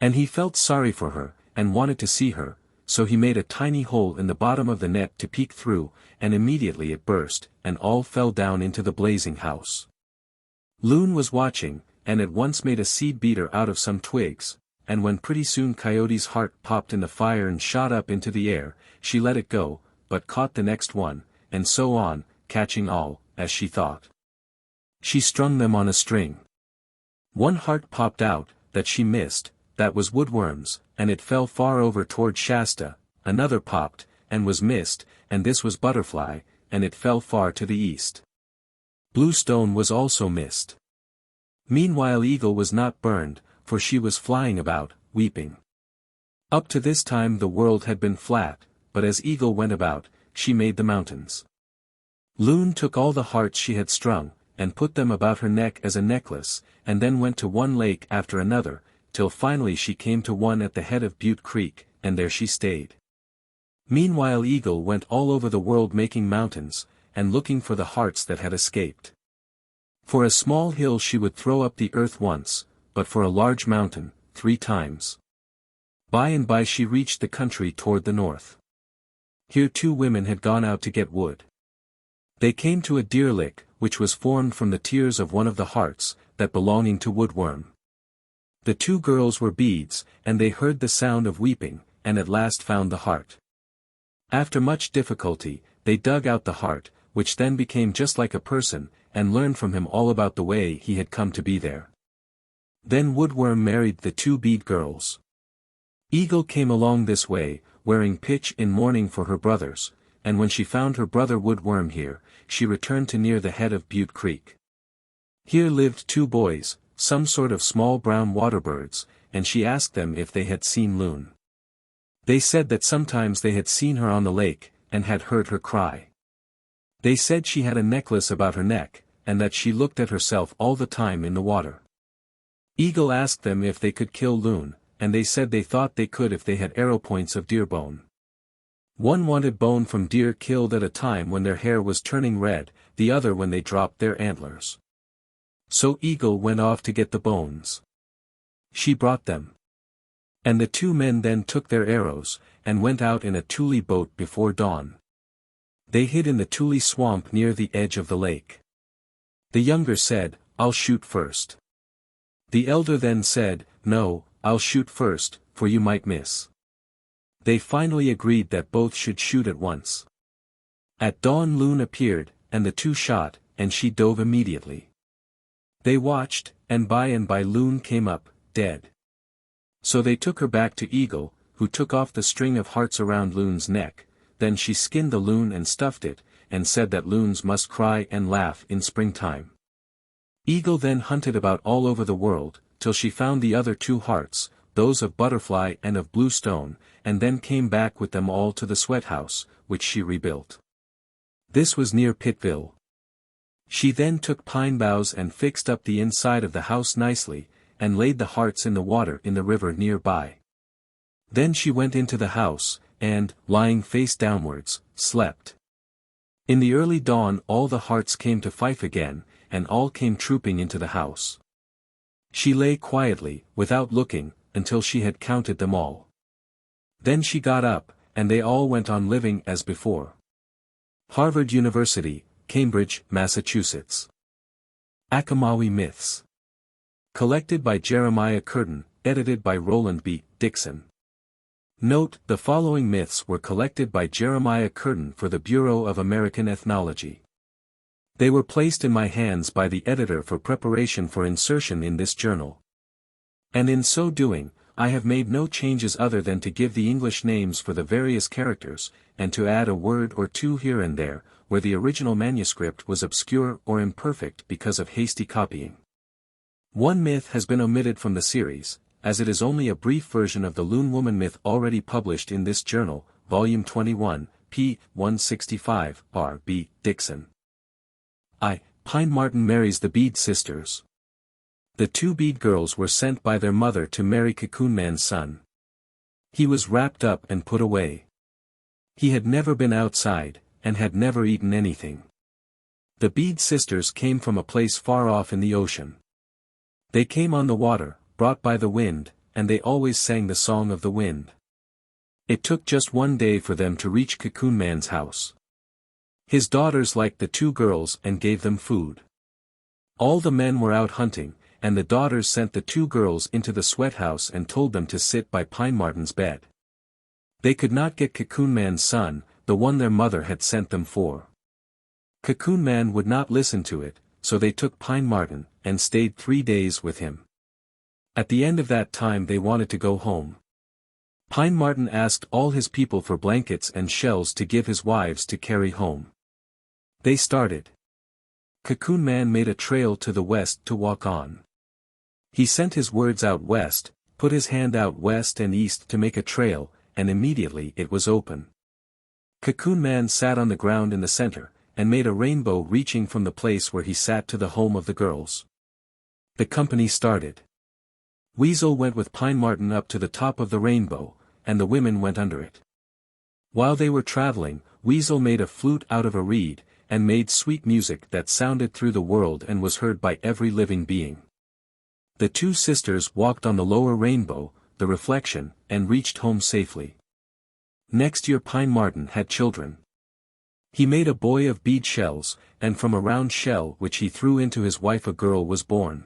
And he felt sorry for her, and wanted to see her, so he made a tiny hole in the bottom of the net to peek through, and immediately it burst, and all fell down into the blazing house. Loon was watching, and at once made a seed beater out of some twigs, and when pretty soon Coyote's heart popped in the fire and shot up into the air, she let it go, but caught the next one, and so on, catching all, as she thought. She strung them on a string. One heart popped out, that she missed, that was Woodworm's, and it fell far over toward Shasta. Another popped, and was missed, and this was Butterfly, and it fell far to the east. Bluestone was also missed. Meanwhile Eagle was not burned, for she was flying about, weeping. Up to this time the world had been flat, but as Eagle went about, she made the mountains. Loon took all the hearts she had strung, and put them about her neck as a necklace, and then went to one lake after another, till finally she came to one at the head of Butte Creek, and there she stayed. Meanwhile Eagle went all over the world making mountains, and looking for the hearts that had escaped. For a small hill she would throw up the earth once, but for a large mountain, 3 times. By and by she reached the country toward the north. Here 2 women had gone out to get wood. They came to a deer lick, which was formed from the tears of one of the hearts, that belonging to Woodworm. The 2 girls were beads, and they heard the sound of weeping, and at last found the heart. After much difficulty, they dug out the heart, which then became just like a person, and learned from him all about the way he had come to be there. Then Woodworm married the 2 bead girls. Eagle came along this way, wearing pitch in mourning for her brothers, and when she found her brother Woodworm here, she returned to near the head of Butte Creek. Here lived 2 boys, some sort of small brown water birds, and she asked them if they had seen Loon. They said that sometimes they had seen her on the lake, and had heard her cry. They said she had a necklace about her neck, and that she looked at herself all the time in the water. Eagle asked them if they could kill Loon, and they said they thought they could if they had arrow points of deer bone. One wanted bone from deer killed at a time when their hair was turning red, the other when they dropped their antlers. So Eagle went off to get the bones. She brought them. And the 2 men then took their arrows, and went out in a tule boat before dawn. They hid in the tule swamp near the edge of the lake. The younger said, "I'll shoot first." The elder then said, "No, I'll shoot first, for you might miss." They finally agreed that both should shoot at once. At dawn Loon appeared, and the 2 shot, and she dove immediately. They watched, and by Loon came up, dead. So they took her back to Eagle, who took off the string of hearts around Loon's neck, then she skinned the loon and stuffed it, and said that loons must cry and laugh in springtime. Eagle then hunted about all over the world, till she found the other 2 hearts, those of Butterfly and of Bluestone, and then came back with them all to the sweat house, which she rebuilt. This was near Pittville. She then took pine boughs and fixed up the inside of the house nicely, and laid the hearts in the water in the river nearby. Then she went into the house, and, lying face downwards, slept. In the early dawn all the hearts came to Fife again, and all came trooping into the house. She lay quietly, without looking, until she had counted them all. Then she got up, and they all went on living as before. Harvard University, Cambridge, Massachusetts. Achomawi Myths. Collected by Jeremiah Curtin, edited by Roland B. Dixon. Note: the following myths were collected by Jeremiah Curtin for the Bureau of American Ethnology. They were placed in my hands by the editor for preparation for insertion in this journal. And in so doing, I have made no changes other than to give the English names for the various characters, and to add a word or two here and there, where the original manuscript was obscure or imperfect because of hasty copying. One myth has been omitted from the series, as it is only a brief version of the Loon-Woman myth already published in this journal, Volume 21, p. 165, R. B. Dixon. Pine-Marten marries the Bead sisters. The two Bead girls were sent by their mother to marry Cocoon-Man's son. He was wrapped up and put away. He had never been outside, and had never eaten anything. The Bead sisters came from a place far off in the ocean. They came on the water, brought by the wind, and they always sang the song of the wind. It took just one day for them to reach Cocoon-Man's house. His daughters liked the two girls and gave them food. All the men were out hunting, and the daughters sent the two girls into the sweat house and told them to sit by Pine-Marten's bed. They could not get Cocoon-Man's son, the one their mother had sent them for. Cocoon-Man would not listen to it, so they took Pine-Marten, and stayed 3 days with him. At the end of that time they wanted to go home. Pine-Marten asked all his people for blankets and shells to give his wives to carry home. They started. Cocoon-Man made a trail to the west to walk on. He sent his words out west, put his hand out west and east to make a trail, and immediately it was open. Cocoon-Man sat on the ground in the center, and made a rainbow reaching from the place where he sat to the home of the girls. The company started. Weasel went with Pine-Marten up to the top of the rainbow, and the women went under it. While they were traveling, Weasel made a flute out of a reed, and made sweet music that sounded through the world and was heard by every living being. The two sisters walked on the lower rainbow, the reflection, and reached home safely. Next year Pine-Marten had children. He made a boy of bead shells, and from a round shell which he threw into his wife a girl was born.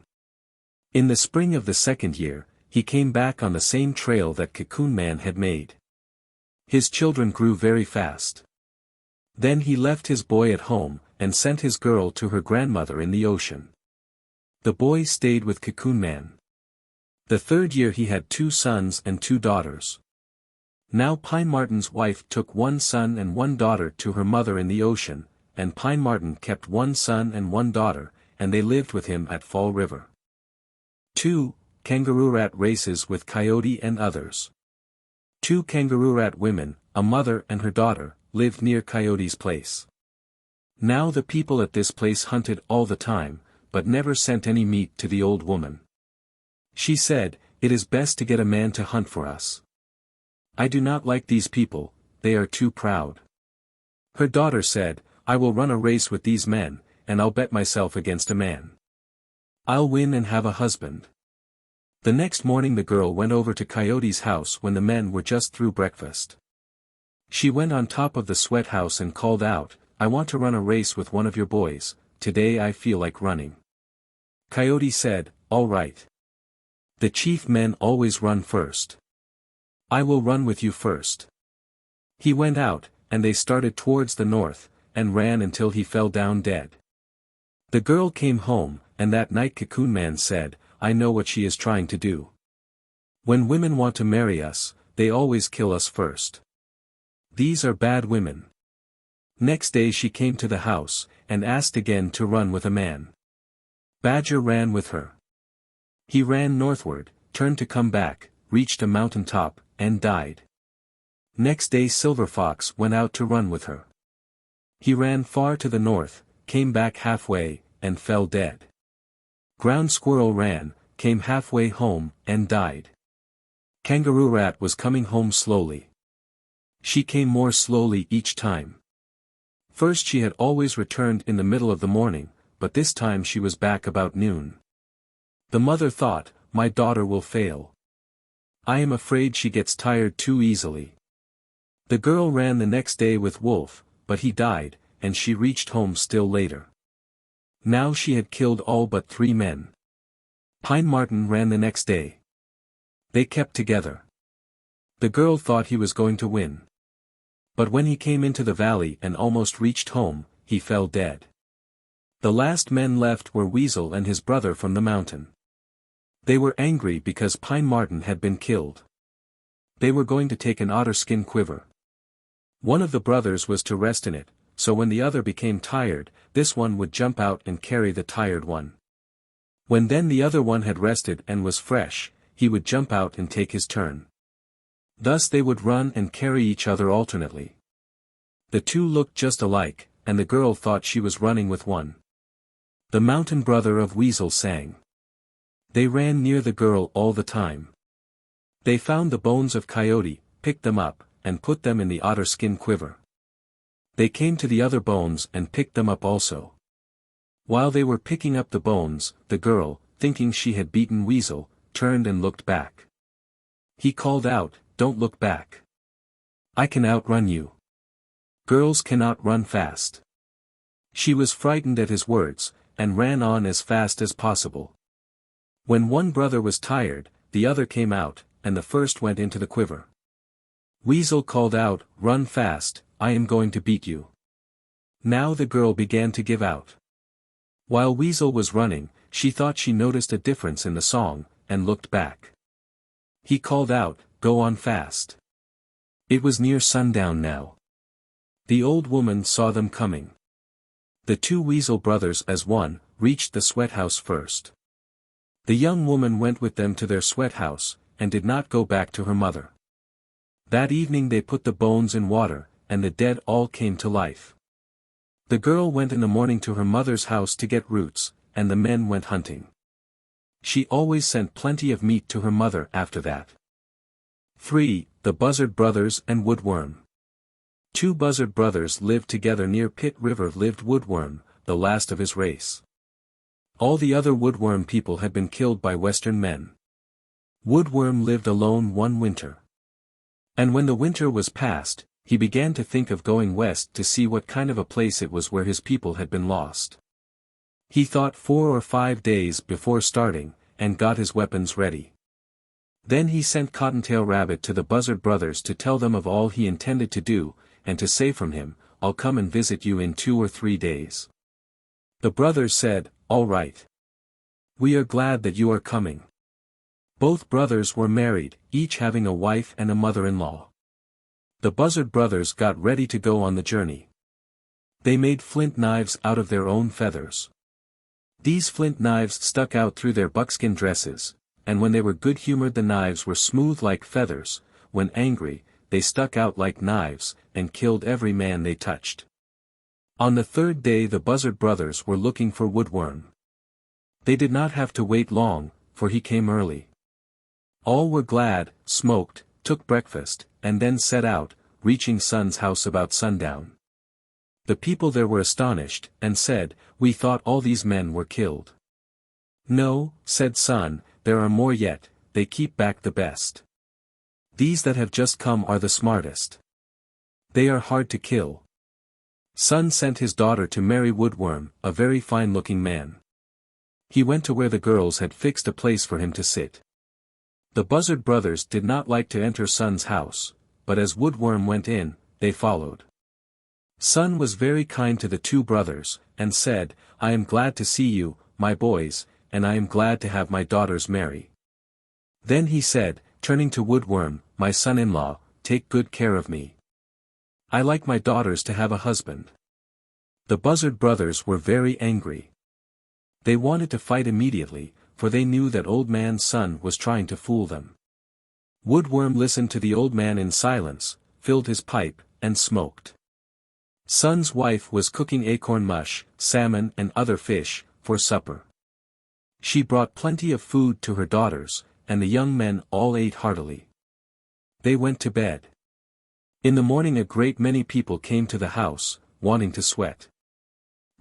In the spring of the second year, he came back on the same trail that Cocoon-Man had made. His children grew very fast. Then he left his boy at home, and sent his girl to her grandmother in the ocean. The boy stayed with Cocoon-Man. The third year he had 2 sons and 2 daughters. Now Pine-Marten's wife took 1 son and 1 daughter to her mother in the ocean, and Pine-Marten kept 1 son and 1 daughter, and they lived with him at Fall River. 2. Kangaroo-Rat races with Coyote and others. 2 Kangaroo-Rat women, a mother and her daughter, lived near Coyote's place. Now the people at this place hunted all the time, but never sent any meat to the old woman. She said, "It is best to get a man to hunt for us. I do not like these people, they are too proud." Her daughter said, "I will run a race with these men, and I'll bet myself against a man. I'll win and have a husband." The next morning the girl went over to Coyote's house when the men were just through breakfast. She went on top of the sweat house and called out, "I want to run a race with one of your boys, today I feel like running." Coyote said, "All right. The chief men always run first. I will run with you first." He went out, and they started towards the north, and ran until he fell down dead. The girl came home, and that night Cocoon-Man said, "I know what she is trying to do. When women want to marry us, they always kill us first. These are bad women." Next day she came to the house, and asked again to run with a man. Badger ran with her. He ran northward, turned to come back, reached a mountain top, and died. Next day Silver Fox went out to run with her. He ran far to the north, came back halfway, and fell dead. Ground Squirrel ran, came halfway home, and died. Kangaroo-Rat was coming home slowly. She came more slowly each time. First she had always returned in the middle of the morning, but this time she was back about noon. The mother thought, my daughter will fail. I am afraid she gets tired too easily. The girl ran the next day with Wolf, but he died, and she reached home still later. Now she had killed all but 3 men. Pine-Marten ran the next day. They kept together. The girl thought he was going to win. But when he came into the valley and almost reached home, he fell dead. The last men left were Weasel and his brother from the mountain. They were angry because Pine-Marten had been killed. They were going to take an otter skin quiver. One of the brothers was to rest in it, so when the other became tired, this one would jump out and carry the tired one. When then the other one had rested and was fresh, he would jump out and take his turn. Thus they would run and carry each other alternately. The two looked just alike, and the girl thought she was running with one. The mountain brother of Weasel sang. They ran near the girl all the time. They found the bones of Coyote, picked them up, and put them in the otter skin quiver. They came to the other bones and picked them up also. While they were picking up the bones, the girl, thinking she had beaten Weasel, turned and looked back. He called out, "Don't look back. I can outrun you. Girls cannot run fast." She was frightened at his words, and ran on as fast as possible. When one brother was tired, the other came out, and the first went into the quiver. Weasel called out, "Run fast, I am going to beat you." Now the girl began to give out. While Weasel was running, she thought she noticed a difference in the song, and looked back. He called out, "Go on fast." It was near sundown now. The old woman saw them coming. The 2 Weasel brothers as one, reached the sweat house first. The young woman went with them to their sweat house, and did not go back to her mother. That evening they put the bones in water, and the dead all came to life. The girl went in the morning to her mother's house to get roots, and the men went hunting. She always sent plenty of meat to her mother after that. 3. The Buzzard Brothers and Woodworm. 2 Buzzard brothers lived together near Pit River. Lived Woodworm, the last of his race. All the other Woodworm people had been killed by Western men. Woodworm lived alone one winter. And when the winter was past, he began to think of going west to see what kind of a place it was where his people had been lost. He thought 4 or 5 days before starting, and got his weapons ready. Then he sent Cottontail Rabbit to the Buzzard brothers to tell them of all he intended to do, and to say from him, "I'll come and visit you in 2 or 3 days." The brothers said, "All right. We are glad that you are coming." Both brothers were married, each having a wife and a mother-in-law. The Buzzard brothers got ready to go on the journey. They made flint knives out of their own feathers. These flint knives stuck out through their buckskin dresses, and when they were good-humored the knives were smooth like feathers, when angry, they stuck out like knives, and killed every man they touched. On the 3rd day the Buzzard brothers were looking for Woodworm. They did not have to wait long, for he came early. All were glad, smoked, took breakfast, and then set out, reaching Sun's house about sundown. The people there were astonished, and said, "We thought all these men were killed." "No," said Sun, "there are more yet, they keep back the best. These that have just come are the smartest. They are hard to kill." Sun sent his daughter to marry Woodworm, a very fine-looking man. He went to where the girls had fixed a place for him to sit. The Buzzard brothers did not like to enter Sun's house, but as Woodworm went in, they followed. Sun was very kind to the 2 brothers, and said, "I am glad to see you, my boys, and I am glad to have my daughters marry." Then he said, turning to Woodworm, "My son-in-law, take good care of me. I like my daughters to have a husband." The Buzzard brothers were very angry. They wanted to fight immediately, for they knew that Old Man Sun was trying to fool them. Woodworm listened to the old man in silence, filled his pipe, and smoked. Sun's wife was cooking acorn mush, salmon and other fish, for supper. She brought plenty of food to her daughters, and the young men all ate heartily. They went to bed. In the morning a great many people came to the house, wanting to sweat.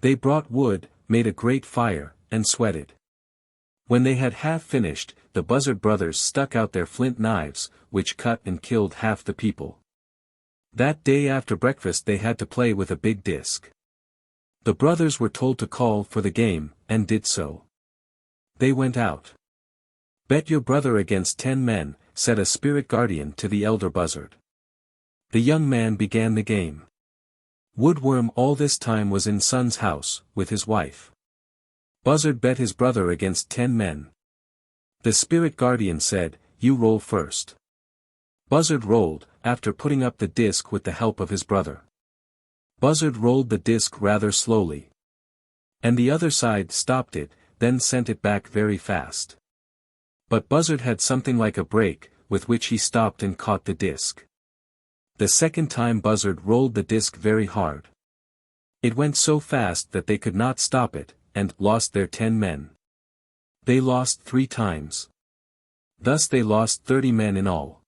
They brought wood, made a great fire, and sweated. When they had half finished, the Buzzard brothers stuck out their flint knives, which cut and killed half the people. That day after breakfast they had to play with a big disc. The brothers were told to call for the game, and did so. They went out. "Bet your brother against 10 men, said a spirit guardian to the elder Buzzard. The young man began the game. Woodworm all this time was in Sun's house, with his wife. Buzzard bet his brother against 10 men. The spirit guardian said, "You roll first." Buzzard rolled, after putting up the disc with the help of his brother. Buzzard rolled the disc rather slowly. And the other side stopped it, then sent it back very fast. But Buzzard had something like a brake, with which he stopped and caught the disc. The second time Buzzard rolled the disc very hard. It went so fast that they could not stop it, and lost their 10 men. They lost 3 times. Thus they lost 30 men in all.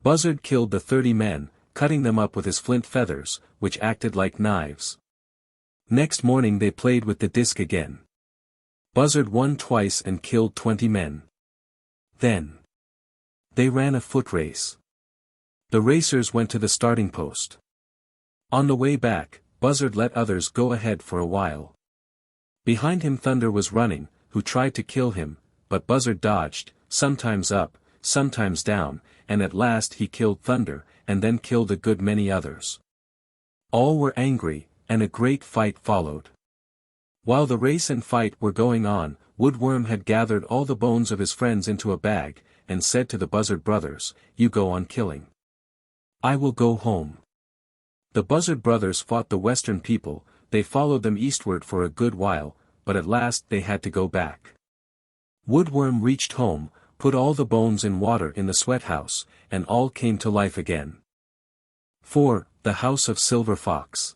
Buzzard killed the 30 men, cutting them up with his flint feathers, which acted like knives. Next morning they played with the disc again. Buzzard won twice and killed 20 men. Then they ran a foot race. The racers went to the starting post. On the way back, Buzzard let others go ahead for a while. Behind him Thunder was running, who tried to kill him, but Buzzard dodged, sometimes up, sometimes down, and at last he killed Thunder, and then killed a good many others. All were angry, and a great fight followed. While the race and fight were going on, Woodworm had gathered all the bones of his friends into a bag, and said to the Buzzard brothers, "You go on killing. I will go home." The Buzzard brothers fought the western people. They followed them eastward for a good while, but at last they had to go back. Woodworm reached home, put all the bones in water in the sweat house, and all came to life again. 4. The House of Silver Fox.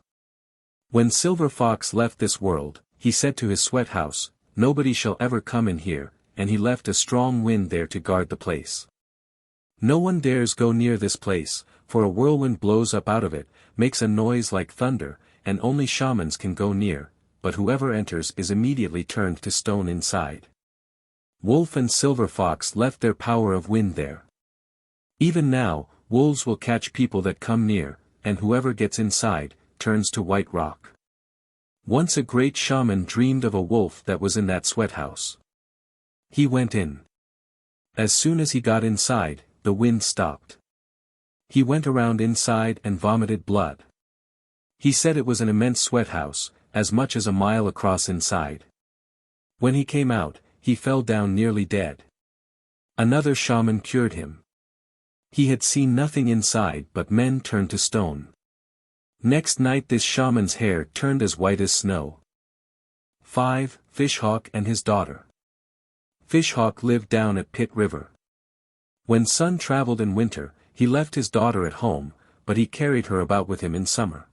When Silver Fox left this world, he said to his sweat house, "Nobody shall ever come in here," and he left a strong wind there to guard the place. No one dares go near this place, for a whirlwind blows up out of it, makes a noise like thunder, and only shamans can go near, but whoever enters is immediately turned to stone inside. Wolf and Silver Fox left their power of wind there. Even now, wolves will catch people that come near, and whoever gets inside, turns to white rock. Once a great shaman dreamed of a wolf that was in that sweat house. He went in. As soon as he got inside, the wind stopped. He went around inside and vomited blood. He said it was an immense sweat house, as much as a mile across inside. When he came out, he fell down nearly dead. Another shaman cured him. He had seen nothing inside but men turned to stone. Next night this shaman's hair turned as white as snow. 5. Fishhawk and his daughter. Fishhawk lived down at Pit River. When Sun traveled in winter, he left his daughter at home, but he carried her about with him in summer.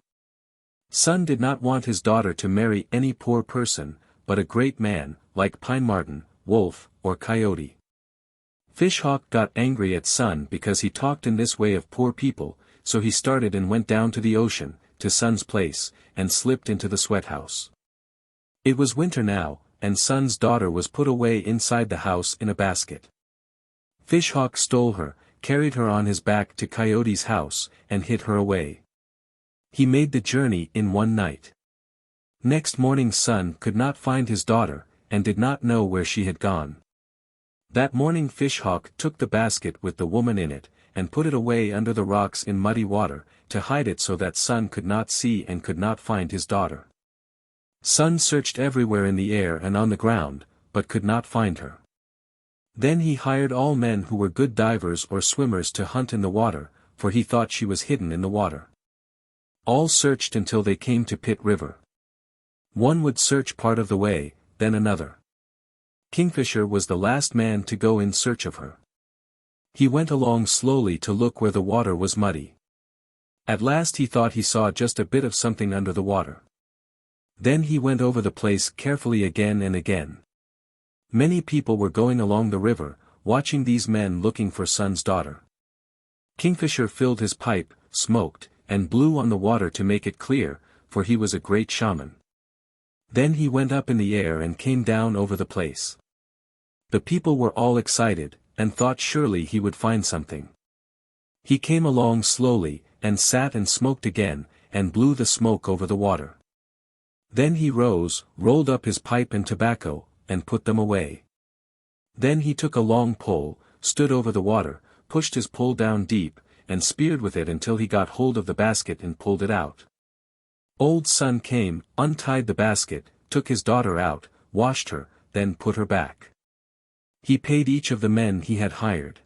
Sun did not want his daughter to marry any poor person, but a great man, like Pine-Marten, Wolf, or Coyote. Fishhawk got angry at Sun because he talked in this way of poor people, so he started and went down to the ocean, to Sun's place, and slipped into the sweat house. It was winter now, and Sun's daughter was put away inside the house in a basket. Fishhawk stole her, carried her on his back to Coyote's house, and hid her away. He made the journey in one night. Next morning Sun could not find his daughter, and did not know where she had gone. That morning Fishhawk took the basket with the woman in it, and put it away under the rocks in muddy water, to hide it so that Sun could not see and could not find his daughter. Sun searched everywhere in the air and on the ground, but could not find her. Then he hired all men who were good divers or swimmers to hunt in the water, for he thought she was hidden in the water. All searched until they came to Pit River. One would search part of the way, then another. Kingfisher was the last man to go in search of her. He went along slowly to look where the water was muddy. At last he thought he saw just a bit of something under the water. Then he went over the place carefully again and again. Many people were going along the river, watching these men looking for Sun's daughter. Kingfisher filled his pipe, smoked, and blew on the water to make it clear, for he was a great shaman. Then he went up in the air and came down over the place. The people were all excited, and thought surely he would find something. He came along slowly, and sat and smoked again, and blew the smoke over the water. Then he rose, rolled up his pipe and tobacco, and put them away. Then he took a long pole, stood over the water, pushed his pole down deep, and speared with it until he got hold of the basket and pulled it out. Old Sun came, untied the basket, took his daughter out, washed her, then put her back. He paid each of the men he had hired.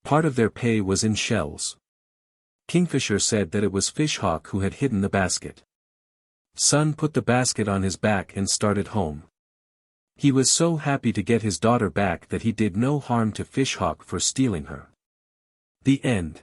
Part of their pay was in shells. Kingfisher said that it was Fishhawk who had hidden the basket. Sun put the basket on his back and started home. He was so happy to get his daughter back that he did no harm to Fishhawk for stealing her. The end.